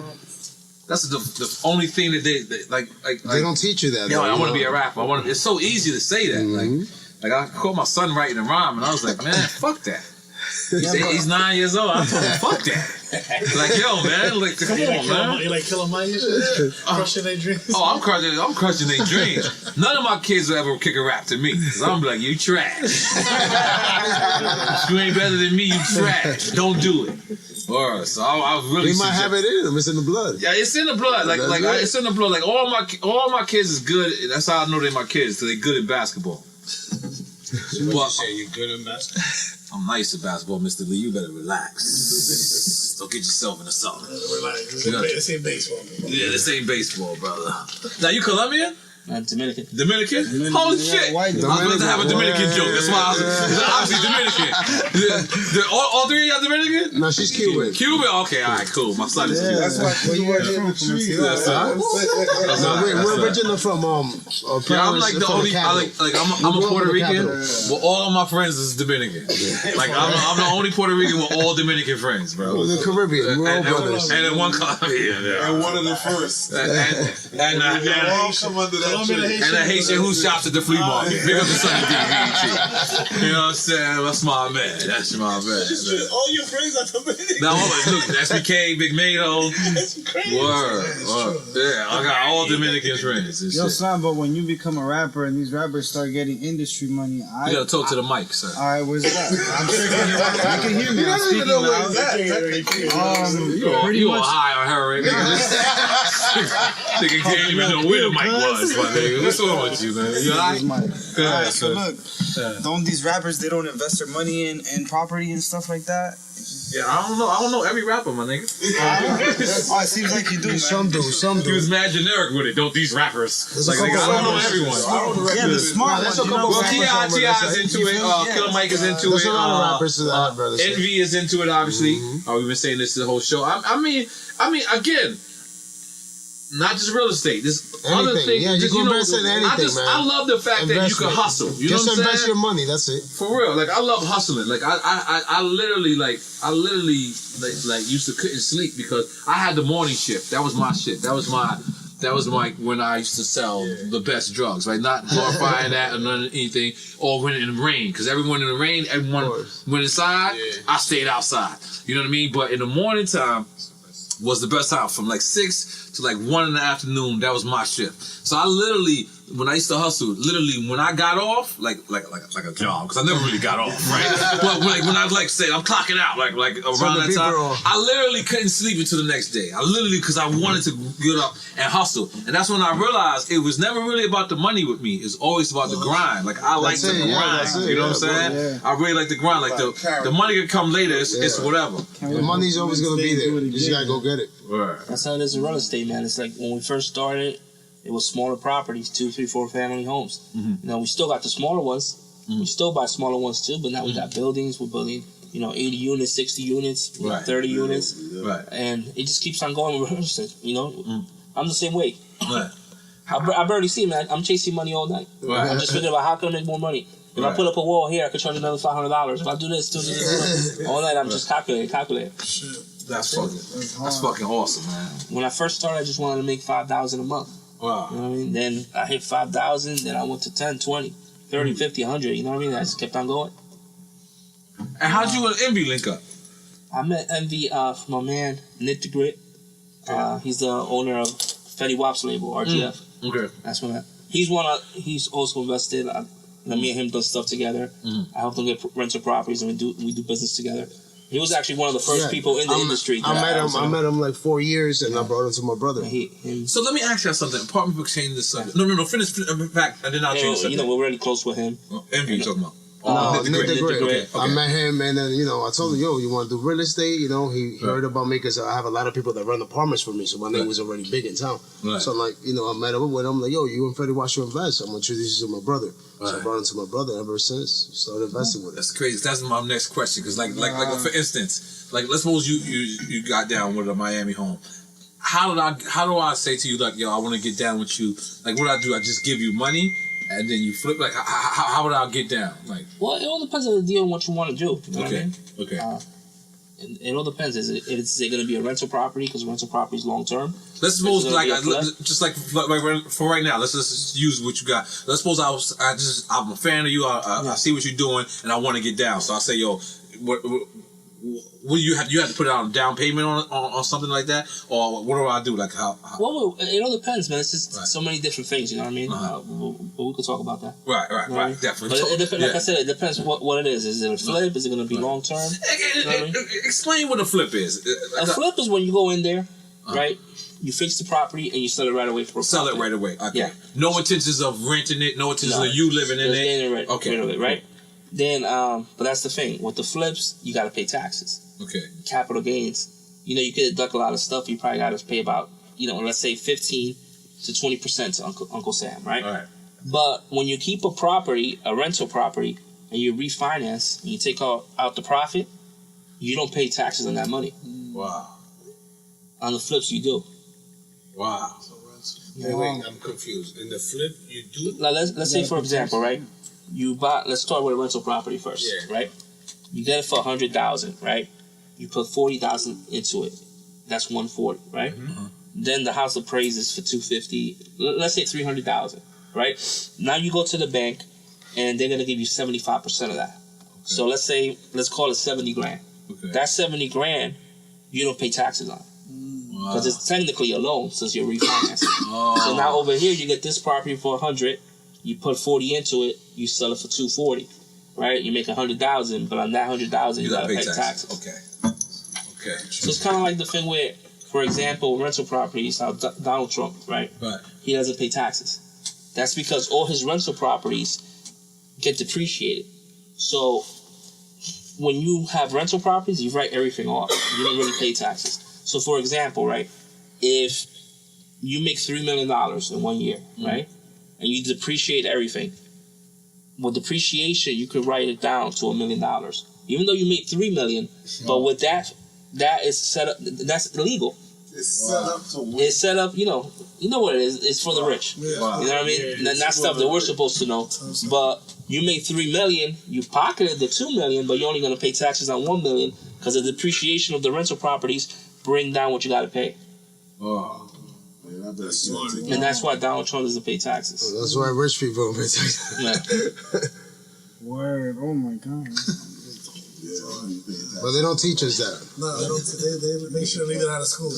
S4: that's the only thing that they like
S9: they don't teach you that.
S4: Yeah, I want to be a rapper. It's so easy to say that. Like I caught my son writing a rhyme, and I was like, man, fuck that. He's 9 years old. I told him, fuck that. Like, yo, man, like, come on, man.
S10: You like killing my shit? Crushing their dreams.
S4: Oh, I'm crushing their dreams. None of my kids will ever kick a rap to me. Cause I'm like, you trash. You ain't better than me, you trash. Don't do it. Or so I really.
S9: He might have it in him. It's in the blood.
S4: Yeah, it's in the blood. Like it's in the blood. Like all my kids is good. That's how I know they're my kids. So they're good at basketball.
S10: What say you're good at basketball?
S4: I'm nice at basketball, Mr. Lee. You better relax. Don't get yourself into something.
S10: Relax. This ain't baseball.
S4: Yeah, this ain't baseball, brother. Now you Colombian?
S7: Dominican.
S4: Dominican? Holy shit! I was about to have a Dominican joke. That's why I was obviously Dominican. All three of y'all Dominican?
S9: No, she's Cuban.
S4: Cuban? Okay, all right, cool. My son is Cuban.
S6: That's why you were from tree.
S9: We're originally from
S4: yeah, I'm like the only. I'm a Puerto Rican, but all of my friends is Dominican. Like I'm the only Puerto Rican with all Dominican friends, bro.
S9: The Caribbean, we're all brothers.
S4: And in one Colombian,
S11: And one of the first.
S4: And
S11: all come under that.
S4: And a Haitian who shops at the flea market. Big up the Sunny DVG. You know what I'm saying? That's my man. That's my man.
S10: All your friends are Dominican.
S4: Now, look, SBK, Big Mato.
S10: That's crazy.
S4: Word. Yeah, I got all Dominican friends. And
S8: Yo,
S4: shit.
S8: son, but when you become a rapper and these rappers start getting industry money,
S4: You gotta talk to the mic, sir.
S8: All right, where's that? I'm sure you can hear me. I'm speaking loud.
S4: You all high on her right now. Nigga can't even know where the mic was, my nigga. What's wrong with you, man? You all right?
S8: Alright, so look, don't these rappers, they don't invest their money in property and stuff like that?
S4: Yeah, I don't know every rapper, my nigga.
S8: Oh, it seems like you do, man.
S9: Some do.
S4: He was mad generic with it. Don't these rappers? Like, nigga, I don't know everyone.
S8: Yeah, the smart ones.
S4: Well, T.I. is into it. Killer Mike is into
S9: There's
S4: it.
S9: a lot of rappers to that, brother.
S4: Envy is into it, obviously. We've been saying this the whole show. I mean, again, not just real estate. There's other things.
S9: Yeah, you can invest in anything, man.
S4: I love the fact that you can hustle. You know what I'm saying?
S9: Just invest your money. That's it.
S4: For real. Like, I love hustling. Like, I literally used to couldn't sleep because I had the morning shift. That was my shit. That was my when I used to sell the best drugs, right? Not glorifying that or none of anything, or when it in the rain, because everyone in the rain, everyone went inside. I stayed outside. You know what I mean? But in the morning time was the best time, from like 6 to like 1 in the afternoon. That was my shift. So I literally, when I used to hustle, literally when I got off, like a job, because I never really got off, right? But when I say I'm clocking out, like around that time, I literally couldn't sleep until the next day. I literally, because I wanted to get up and hustle, and that's when I realized it was never really about the money with me. It's always about the grind. Like I like the grind. You know what I'm saying? Yeah. I really like the grind. Like the money can come later. It's whatever.
S9: The money's always gonna be there. You just gotta go get it.
S4: Right.
S7: That's how it is in real estate, man. It's like when we first started, it was smaller properties, 2, 3, 4 family homes. Now we still got the smaller ones. We still buy smaller ones too, but now we got buildings. We're building, 80 units, 60 units, 30 units. Right. And it just keeps on going with real estate, I'm the same way.
S4: Right.
S7: I've already seen, man. I'm chasing money all night.
S4: Right.
S7: I'm just thinking about how can I make more money. If I put up a wall here, I could charge another $500. If I do this, all night, I'm just calculating.
S4: That's fucking awesome, man.
S7: When I first started, I just wanted to make $5,000 a month.
S4: Wow.
S7: You know what I mean? Then I hit 5,000, then I went to 10, 20, 30, 50, 100. You know what I mean? I just kept on going.
S4: And how'd you and Envy link up?
S7: I met Envy from my man, Nick the Grit. He's the owner of Fetty Wap's label, RGF.
S4: Okay.
S7: That's what he's also invested. Me and him done stuff together. I helped him get rental properties, and we do business together. He was actually one of the first people in the industry.
S9: I met him like 4 years, and I brought him to my brother.
S4: So let me ask you something. Pardon me for changing the subject. No. Finish. In fact, and then I'll change the subject.
S7: You know, we're really close with him.
S4: Envy you talking about?
S9: No, Nick the Great.
S4: Okay.
S9: I met him, and then I told him, you want to do real estate? He heard about me because I have a lot of people that run apartments for me, so my name was already big in town. Right. So I'm like, I met up with him. I'm like, you and Freddie watch your invest. I'm gonna introduce you to my brother. Right. So I brought him to my brother. Ever since, started investing with him.
S4: That's crazy. That's my next question. Because like for instance, let's suppose you got down with a Miami home. How do I say to you I want to get down with you? Like what I do? I just give you money. And then you flip, how would I get down?
S7: Well, it all depends on the deal and what you want to do. You know what I mean?
S4: Okay.
S7: It all depends. Is it going to be a rental property? Because rental property is long term.
S4: Let's suppose, for right now, let's just use what you got. Let's suppose I'm a fan of you. I see what you're doing, and I want to get down. So I say, what do you have to put out a down payment on something like that, or what do I do? How?
S7: Well, it all depends, man. It's just so many different things. You know what I mean? But we could talk about that.
S4: Right. Definitely.
S7: But it depends. Like I said, it depends what it is. Is it a flip? Is it going to be long term?
S4: Explain what a flip is.
S7: A flip is when you go in there, right? You fix the property and you sell it right away for a
S4: sell
S7: profit.
S4: it right away. Okay.
S7: Yeah.
S4: No intentions of renting it. No intentions of you living in it.
S7: Okay. Right. Then, but that's the thing. With the flips, you got to pay taxes.
S4: Okay.
S7: Capital gains. You could deduct a lot of stuff. You probably got to pay about, let's say 15 to 20% to Uncle Sam, right?
S4: All right.
S7: But when you keep a property, a rental property, and you refinance, and you take out the profit, you don't pay taxes on that money.
S4: Wow.
S7: On the flips, you do.
S4: Wow.
S10: Wait, I'm confused. In the flip, you do?
S7: Now, let's say, for example, right? You buy. Let's start with a rental property first, right? You get it for $100,000, right? You put $40,000 into it. That's $140,000, right? Mm-hmm. Then the house appraises for $250,000. Let's say $300,000, right? Now you go to the bank, and they're gonna give you 75% of that. Okay. So let's call it $70,000.
S4: Okay.
S7: That $70,000, you don't pay taxes on, because it's technically a loan since you're refinancing. So now over here, you get this property for $100,000. You put $40,000 into it. You sell it for $240,000, right? You make $100,000, but on that $100,000, you gotta pay taxes.
S4: Okay.
S7: So it's kind of like the thing where, for example, rental properties, how Donald Trump, right? He doesn't pay taxes. That's because all his rental properties get depreciated. So when you have rental properties, you write everything off. You don't really pay taxes. So for example, right, if you make $3 million in 1 year, right, and you depreciate everything, with depreciation, you could write it down to $1 million. Even though you made $3 million, but with that is set up. That's illegal.
S11: It's set up to win.
S7: It's set up. You know what it is. It's for the rich. You know what I mean? And that's stuff that we're supposed to know. But you made $3 million. You pocketed the $2 million, but you're only going to pay taxes on $1 million because the depreciation of the rental properties bring down what you got to pay.
S11: That's smart.
S7: And that's why Donald Trump doesn't pay taxes.
S9: That's why rich people don't pay taxes.
S8: Word. Oh my God.
S9: But they don't teach us that.
S6: No, they don't. They make sure to leave it out of school.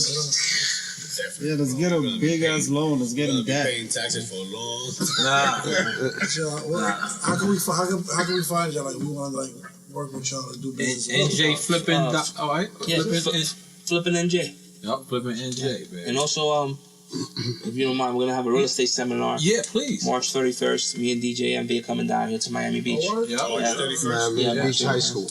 S8: Yeah, let's get a big ass loan. Let's get him back.
S10: Paying taxes for a long
S6: How can we find y'all? Like we want to work with y'all to do business.
S4: NJ flipping. All right.
S7: Yeah, flipping NJ.
S4: Yep, flipping NJ, man.
S7: And also, if you don't mind, we're gonna have a real estate seminar.
S4: Yeah, please.
S7: March 31st. Me and DJ MB are coming down here to Miami Beach.
S11: March 31st.
S9: Miami Beach High School.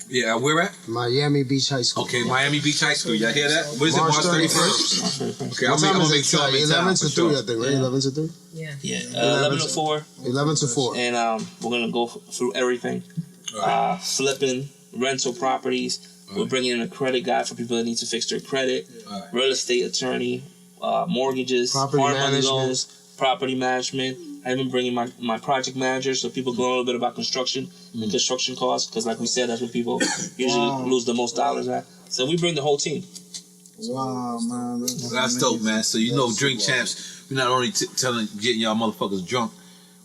S4: Yeah, where at?
S9: Miami Beach High School.
S4: Okay, Miami Beach High School. Y'all hear that? What is it, March 31st? Okay,
S9: what time is it?
S4: Sure
S9: 11 to 3, I think, right? 11 to 3?
S7: Yeah. 11 to 4.
S9: 11 to 4.
S7: And we're going to go through everything. Flipping, rental properties. We're bringing in a credit guy for people that need to fix their credit. Real estate attorney. mortgages,
S9: Property
S7: farm money
S9: management.
S7: loans, property management. I've been bringing my project manager so people can learn a little bit about construction and construction costs because, like we said, that's where people usually lose the most dollars at. So we bring the whole team.
S8: Wow, man.
S4: That's dope, man. So you know, Drink Champs, we're not only getting y'all motherfuckers drunk,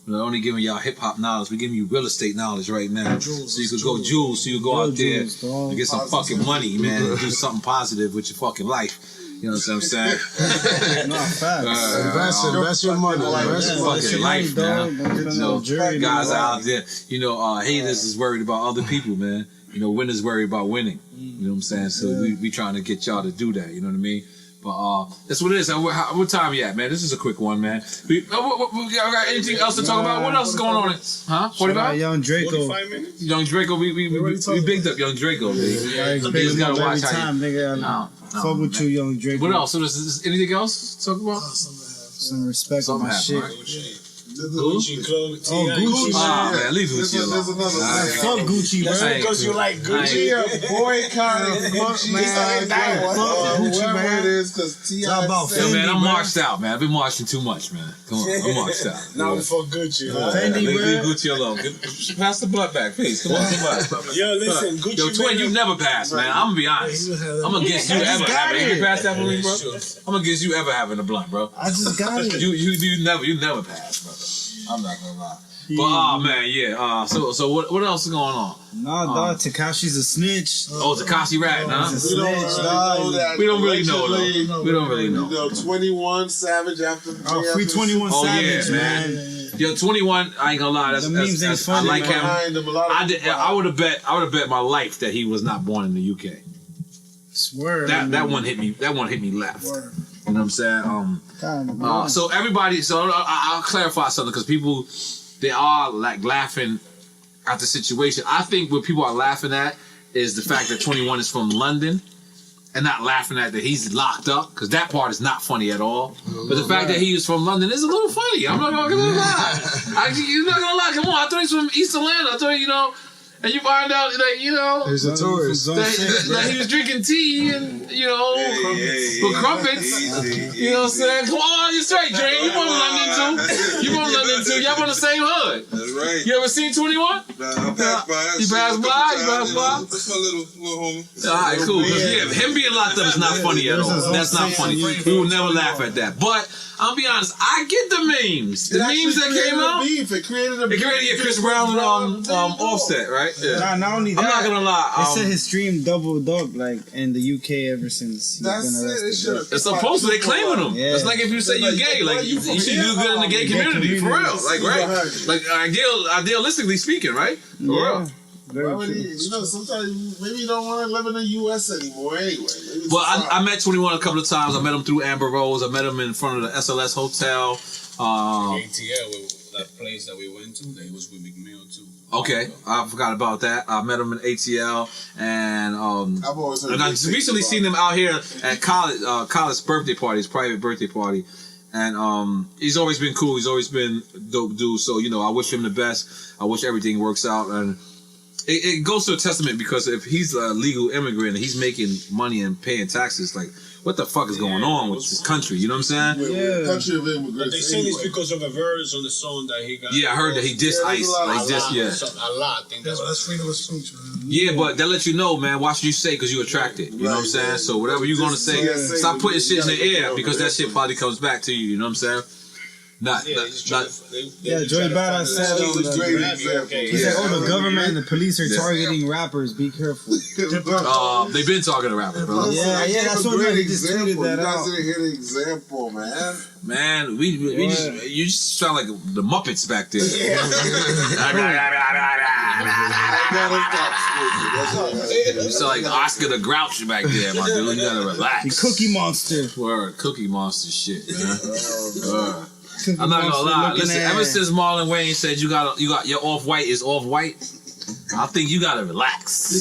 S4: we're not only giving y'all hip hop knowledge, we're giving you real estate knowledge right now. So you could go Jules, so you go out there and get some fucking money, man, and do something positive with your fucking life. You know what I'm saying?
S8: No, facts.
S9: Invest your money.
S4: Invest your fucking life, man. So, guys out there, you know, haters is worried about other people, man. You know, winners worry about winning. You know what I'm saying? So we trying to get y'all to do that. You know what I mean? But that's what it is. What time you at, man? This is a quick one, man. We got anything else to talk about? What else is going on? Huh? 45?
S8: Young Draco.
S10: 45 minutes?
S4: Young Draco, we bigged up Young Draco, baby.
S8: Yeah,
S4: Niggas gotta watch how you...
S8: nigga. Fuck with you, Young Draco.
S4: What else? So is anything else to talk about?
S8: Some respect on my shit.
S4: Right?
S10: Gucci clothes.
S8: Oh, Gucci,
S4: man, leave Gucci alone.
S6: There's another thing.
S8: Fuck Gucci, bro.
S10: That's because you like Gucci.
S6: Boycott Gucci. Whoever it is, because T.I.
S4: Yo, man, I'm marched out, man. I've been marching too much, man. Come on, I'm marched out.
S10: Now we fuck Gucci.
S4: Leave Gucci alone. Pass the blood back, please. Come on, come on.
S10: Yo, listen, Gucci.
S4: Yo, Twin, you never passed, man. I'm gonna be honest. I'm against you ever having. You pass that for me, bro? I'm against you ever having a blunt, bro.
S8: I just got it.
S4: You never passed, brother. I'm not gonna lie. But man, yeah. So what else is going on?
S8: Nah, dog. Takashi's a snitch.
S4: Oh, Takashi Rat, huh?
S8: He's a snitch, dog.
S4: We don't really know though. We don't really know.
S6: You know, 21 Savage after.
S8: Free 21
S4: Oh
S8: Savage,
S4: yeah, man. Yo, 21. I ain't gonna lie.
S8: The memes ain't funny,
S4: I like
S8: man.
S4: him. I would have bet my life that he was not born in the UK.
S8: Swear.
S4: That one hit me. That one hit me left.
S8: Word.
S4: You know what I'm saying? So everybody. So I'll clarify something because people, they are like laughing at the situation. I think what people are laughing at is the fact that 21 is from London, and not laughing at that he's locked up because that part is not funny at all. But the fact that he is from London is a little funny. I'm not gonna lie. You're not gonna lie. Come on, I thought he's from East Atlanta. I thought and you find out that
S9: there's a tourist
S4: that he was drinking tea and for crumpets. You know what I'm saying? Come on, you're straight, Dre. You from London too? You from London too? Y'all from the same hood.
S11: That's right.
S4: You ever seen 21?
S11: Nah, I passed by.
S4: You passed by? You passed by?
S11: That's my little homie.
S4: All right, cool. Yeah, him being locked up is not funny at all. That's not funny. We will never laugh at that. But I'll be honest, I get the memes. The memes that came out.
S6: It created a beef.
S4: It created Chris Brown and Offset, right? Yeah.
S8: Nah, not only that.
S4: I'm not gonna lie.
S8: They said his stream doubled up like in the UK ever since he's been arrested.
S4: It's supposed to. They claiming him.
S8: Yeah.
S4: It's like if you say you're gay, like you should do good in the gay community, for real. Like like idealistically speaking, right? For real.
S6: Why would he, sometimes maybe you don't want to live in the U.S. anymore anyway.
S4: Well, I met 21 a couple of times. I met him through Amber Rose. I met him in front of the SLS Hotel.
S12: ATL, that place that we went to, he was with McMill too.
S4: Okay, I forgot about that. I met him in ATL, and I recently seen him out here at college birthday party, his private birthday party. And he's always been cool. He's always been a dope dude. So, I wish him the best. I wish everything works out. And it goes to a testament because if he's a legal immigrant and he's making money and paying taxes, like, what the fuck is going on with this country? You know what I'm saying?
S6: Yeah. Country of immigrants.
S10: But they say it's because of a verse on the song that he got.
S4: Yeah, I heard that he dissed Ice.
S10: A lot. I think that's
S6: freedom of speech, man.
S4: Yeah, but that lets you know, man, watch what you say because you attracted. You know what I'm saying? So whatever you're going to say, stop putting shit in the air because that shit probably comes back to you. You know what I'm saying?
S8: Joey Badass said he said, the government and the police are targeting rappers. Be careful.
S4: They've been talking to rappers, bro.
S8: Yeah, that's what he just tweeted that out.
S6: You guys didn't hear the example, man.
S4: Man, you just sound like the Muppets back there. You sound like Oscar the Grouch back there, my dude. You gotta relax.
S8: The Cookie Monster.
S4: Word, Cookie Monster shit, man. I'm not gonna lie. Listen, ever since Marlon Wayne said you got your off-white is off-white, I think you gotta relax.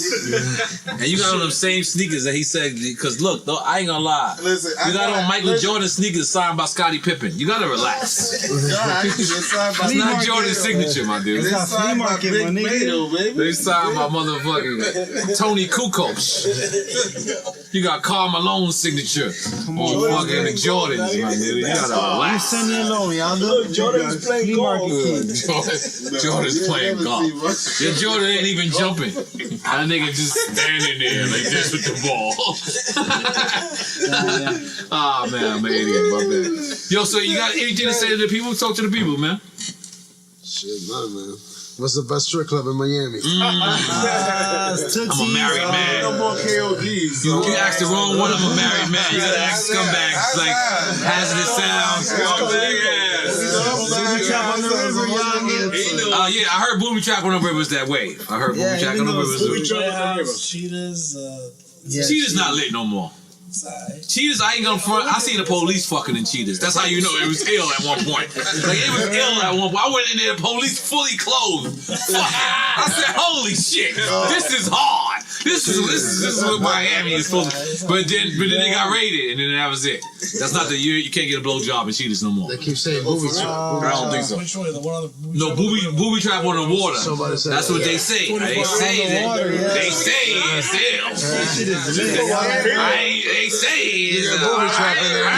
S4: And you got on them same sneakers that he said, because look, though, I ain't gonna lie.
S13: Listen,
S4: you got on Michael Jordan sneakers signed by Scottie Pippen. You gotta relax. That's not Jordan's signature, my dude.
S8: It's not flea market, my nigga.
S4: They signed by motherfucking Tony Kukoc. You got Karl Malone's signature on fucking Jordans, my dude. You gotta relax.
S8: Send me alone, y'all. Look,
S10: Jordan's playing golf.
S4: Jordan's playing golf. Yeah, Jordan ain't even jumping. That nigga just standing there like this with the ball. Ah, man, I'm an idiot. My bad. Yo, so you got anything to say to the people? Talk to the people, man.
S9: Shit, man. What's the best strip club in Miami?
S4: I'm a married man.
S13: No more KODs.
S4: You asked the wrong one. I'm a married man. You gotta ask scumbags like hazardous sounds. Yeah, I heard Booby Trap on the Rivers that way. I heard Booby Trap on the Rivers. Cheetah's not lit no more. Cheetahs, I ain't gonna front. I seen the police fucking in Cheetahs. That's how you know it was ill at one point. Like it was ill at one point. I went in there, the police fully clothed. I said, "Holy shit, this is hard. This is what Miami is supposed to." But then they got raided, and then that was it. That's not the year. You can't get a blowjob in Cheetahs no more.
S9: They keep saying booby trap.
S4: I don't think so.
S10: Which one? The one on the
S4: No, booby trap on the water. That's what they say. They say that. They say it's ill. They say it's booby trap in there.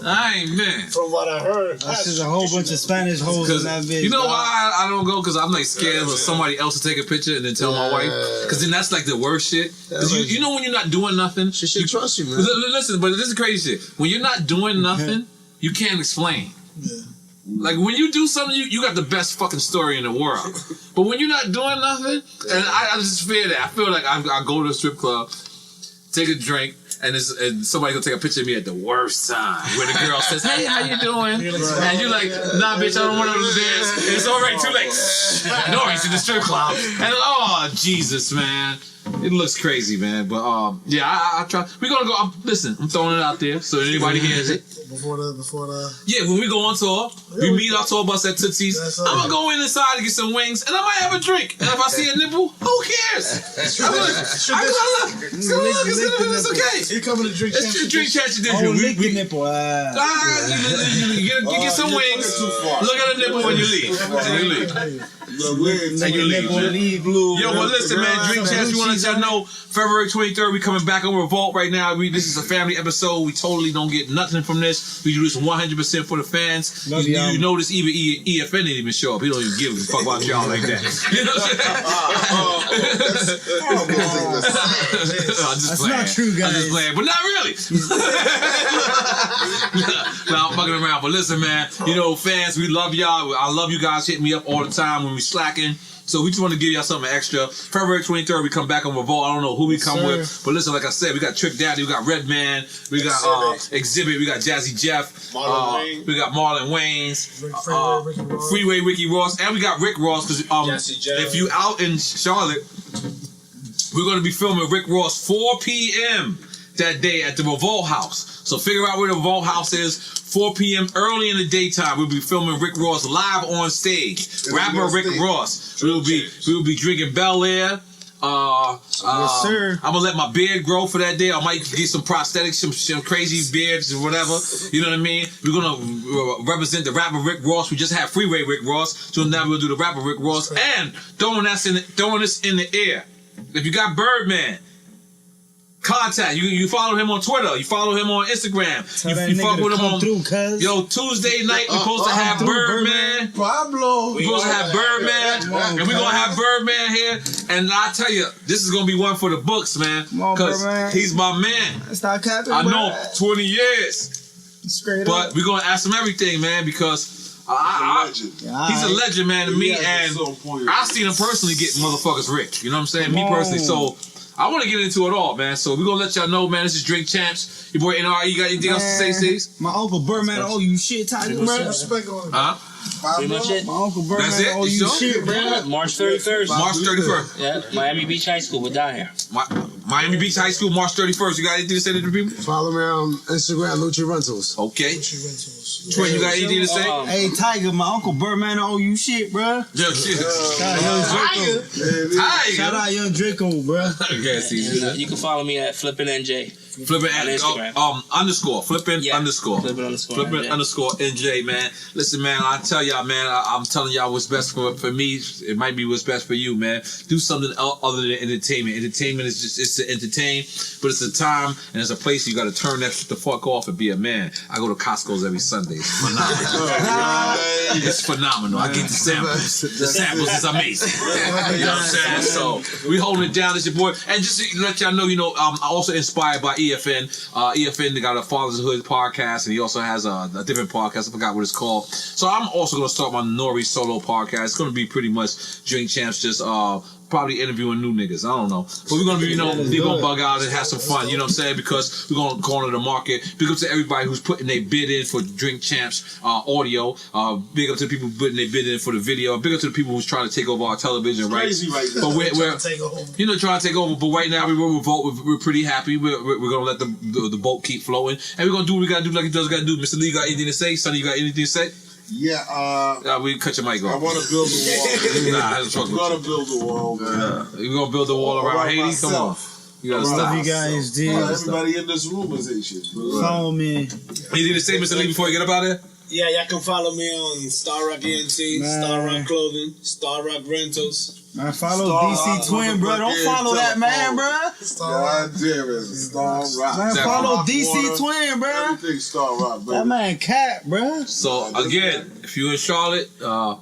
S4: I ain't man.
S10: From what I heard,
S8: that's just a whole bunch of Spanish hoes in that bitch.
S4: You know why I don't go? Because I'm like scared of somebody else to take a picture and then tell my wife. Because then that's like the worst shit. Because you know when you're not doing nothing,
S9: she should trust you, man.
S4: Listen, but this is crazy shit. When you're not doing nothing, you can't explain. Yeah. Like when you do something, you got the best fucking story in the world. But when you're not doing nothing, and I just fear that. I feel like I go to a strip club, take a drink, and somebody gonna take a picture of me at the worst time. Where the girl says, "Hey, how you doing?" And you're like, "Nah, bitch, I don't want to dance." And it's already too late. Nore, he's in the strip club. And oh, Jesus, man. It looks crazy, man. But yeah, I try. We're gonna go. Listen, I'm throwing it out there so anybody hears it.
S10: Before the.
S4: Yeah, when we go on tour, we meet our tour bus at Tootsie's. I'm gonna go inside and get some wings, and I might have a drink. And if I see a nipple, who cares? It's okay.
S10: You coming to drink?
S4: It's drink chance edition.
S8: Oh, lick the nipple.
S4: You get some wings. Look at the nipple when you leave. And you leave. Yo, well, listen, man. Drink chance. We want to let y'all know February 23rd. We coming back on Revolt right now. This is a family episode. We totally don't get nothing from this. We do this 100% for the fans. You notice even EFN didn't even show up. He don't even give a fuck about y'all like that. You know what I'm saying?
S8: That's not true, guys.
S4: I'm just playing, but not really. No, I'm fucking around. But listen, man. You know, fans, we love y'all. I love you guys hitting me up all the time when we slacking. So we just want to give y'all something extra. February 23rd, we come back on Revolt. I don't know who we come with. But listen, like I said, we got Trick Daddy, we got Redman, we got Exhibit, we got Jazzy Jeff, we got Marlon Wayans, Freeway Ricky Ross, and we got Rick Ross. Because if you out in Charlotte, we're going to be filming Rick Ross 4 p.m. that day at the Revolt House. So figure out where the Revolt House is. 4 p.m. early in the daytime, we'll be filming Rick Ross live on stage. Rapper Rick Ross. We'll be drinking Bel Air.
S8: Yes, sir.
S4: I'm gonna let my beard grow for that day. I might get some prosthetics, some crazy beards or whatever. You know what I mean? We're gonna represent the rapper Rick Ross. We just had Freeway Rick Ross, so now we'll do the rapper Rick Ross and throwing this in the air. If you got Birdman, contact. You follow him on Twitter. You follow him on Instagram. You fuck with him on Tuesday night. We're supposed to have Birdman.
S10: Pablo.
S4: We're supposed to have Birdman. And we're going to have Birdman here. And I tell you, this is going to be one for the books, man. Because he's my man.
S8: Stop capping,
S4: I know, 20 years.
S8: Straight
S4: but we're going to ask him everything, man, because he's a legend, man, to me. And I've seen him personally get motherfuckers rich. You know what I'm saying? Me personally. So I want to get into it all, man. So we're going to let y'all know, man. This is Drink Champs. Your boy NR, you got anything else to say, Steve?
S8: My Uncle Birdman, oh, you shit, Tiger, bro.
S10: Respect on him.
S7: Pretty much it.
S8: My Uncle Birdman,
S4: That's it?
S8: oh, you shit, bro.
S7: March 31st.
S4: March 31st.
S7: Yeah, Miami Beach High School. We're down here.
S4: Miami Beach High School, March 31st. You got anything to say to the people?
S9: Follow me on Instagram, Lucci Rentals.
S4: Okay.
S10: Lucci Rentals.
S4: Twin, you got anything to say?
S8: Hey, Tiger, my Uncle Birdman owe you shit, bro.
S4: Yo, shit.
S8: Shout out Young Draco. Shout out Young Draco, bro.
S4: Okay, Cesar.
S7: You can follow me at Flippin' NJ.
S4: Flippin'
S7: on Instagram.
S4: Underscore. Flippin' underscore.
S7: Flippin' underscore.
S4: Flippin'
S7: NJ.
S4: underscore NJ, man. Listen, man, I tell y'all, man, I'm telling y'all what's best for me. It might be what's best for you, man. Do something other than entertainment. Entertainment is just, it's to entertain, but it's a time and it's a place you got to turn that shit the fuck off and be a man. I go to Costco's every Sunday. It's phenomenal. It's phenomenal. I get the samples. The samples is amazing. You know what I'm saying? So we holding it down. It's your boy. And just to let y'all know, I'm also inspired by EFN. EFN, they got a Fatherhood podcast, and he also has a different podcast. I forgot what it's called. So I'm also going to start my Nore solo podcast. It's going to be pretty much Drink Champs, just probably interviewing new niggas. I don't know. But we're going to be, we're going to bug out and have some fun, you know what I'm saying? Because we're going to corner the market. Big up to everybody who's putting their bid in for Drink Champs audio. Big up to the people putting their bid in for the video. Big up to the people who's trying to take over our television, right?
S6: Crazy right now.
S4: But we're trying to take over. But right now, we're Revolt. We're pretty happy. We're going to let the boat keep flowing. And we're going to do what we got to do like it does got to do. Mr. Lee, you got anything to say? Sonny, you got anything to say?
S11: Yeah,
S4: we cut your mic off.
S11: I want to build a wall.
S4: Nah, that's
S11: I'm going to build a wall, man.
S4: You gonna build a wall around Haiti?
S11: myself.
S4: Come on. You gotta
S8: Love
S4: stop.
S8: you guys, dude.
S11: Everybody in this room is Asian.
S8: Follow me.
S4: Anything to say, Mr. Lee, before you get up out of there?
S10: Yeah, y'all can follow me on Star Rock ENT, Star Rock Clothing, Star Rock Rentals.
S8: Man, follow DC Twin, bro. Don't follow that man, bro.
S11: God damn it, Star Rock.
S8: Man, follow DC Twin, bro.
S11: Everything Star Rock, baby.
S8: That man cat, bro.
S4: So again, if you're in Charlotte, on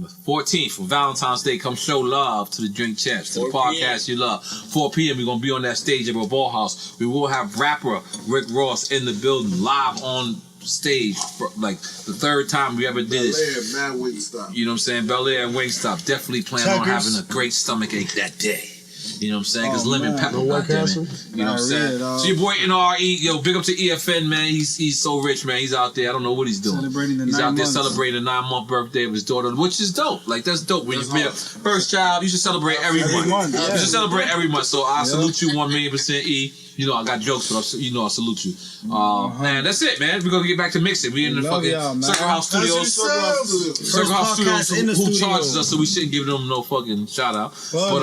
S4: the 14th for Valentine's Day, come show love to the Drink Champs, to the podcast you love. 4 p.m. we're gonna be on that stage at Revolt House. We will have rapper Rick Ross in the building, live on stage for like the third time we ever did this.
S11: Bel Air, man, Wingstop.
S4: You know what I'm saying? Bel Air and Wingstop. Definitely plan on having a great stomach ache that day. You know what I'm saying? Because lemon pepper, goddammit. You know what I'm saying? So your boy NRE, yo, big up to EFN, man. He's so rich, man. He's out there. I don't know what he's doing. He's out there celebrating the 9-month birthday of his daughter, which is dope. Like, that's dope. When you're first child, you should celebrate every month.
S8: Yeah.
S4: You should celebrate every month. So I salute you 1,000,000% E. You know I got jokes, but I salute you. Man, that's it, man. We're gonna get back to mixing. We in the fucking Circle House Studios. Circle House Studios, who charges us, so we shouldn't give them no fucking shout out. But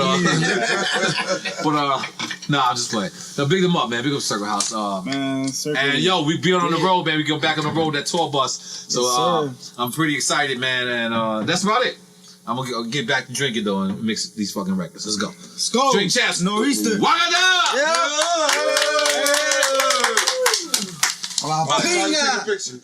S4: nah, I'm just playing. Now big them up, man. Big up Circle House.
S8: Man,
S4: and yo, we be on the road, man. We go back on the road, that tour bus. So I'm pretty excited, man. And that's about it. I'm gonna get back to drinking though and mix these fucking records. Let's go.
S8: Let's go.
S4: Drink Champs.
S8: Nor'easter.
S4: Wagada!
S8: Yeah.
S4: Piña!
S11: Picture.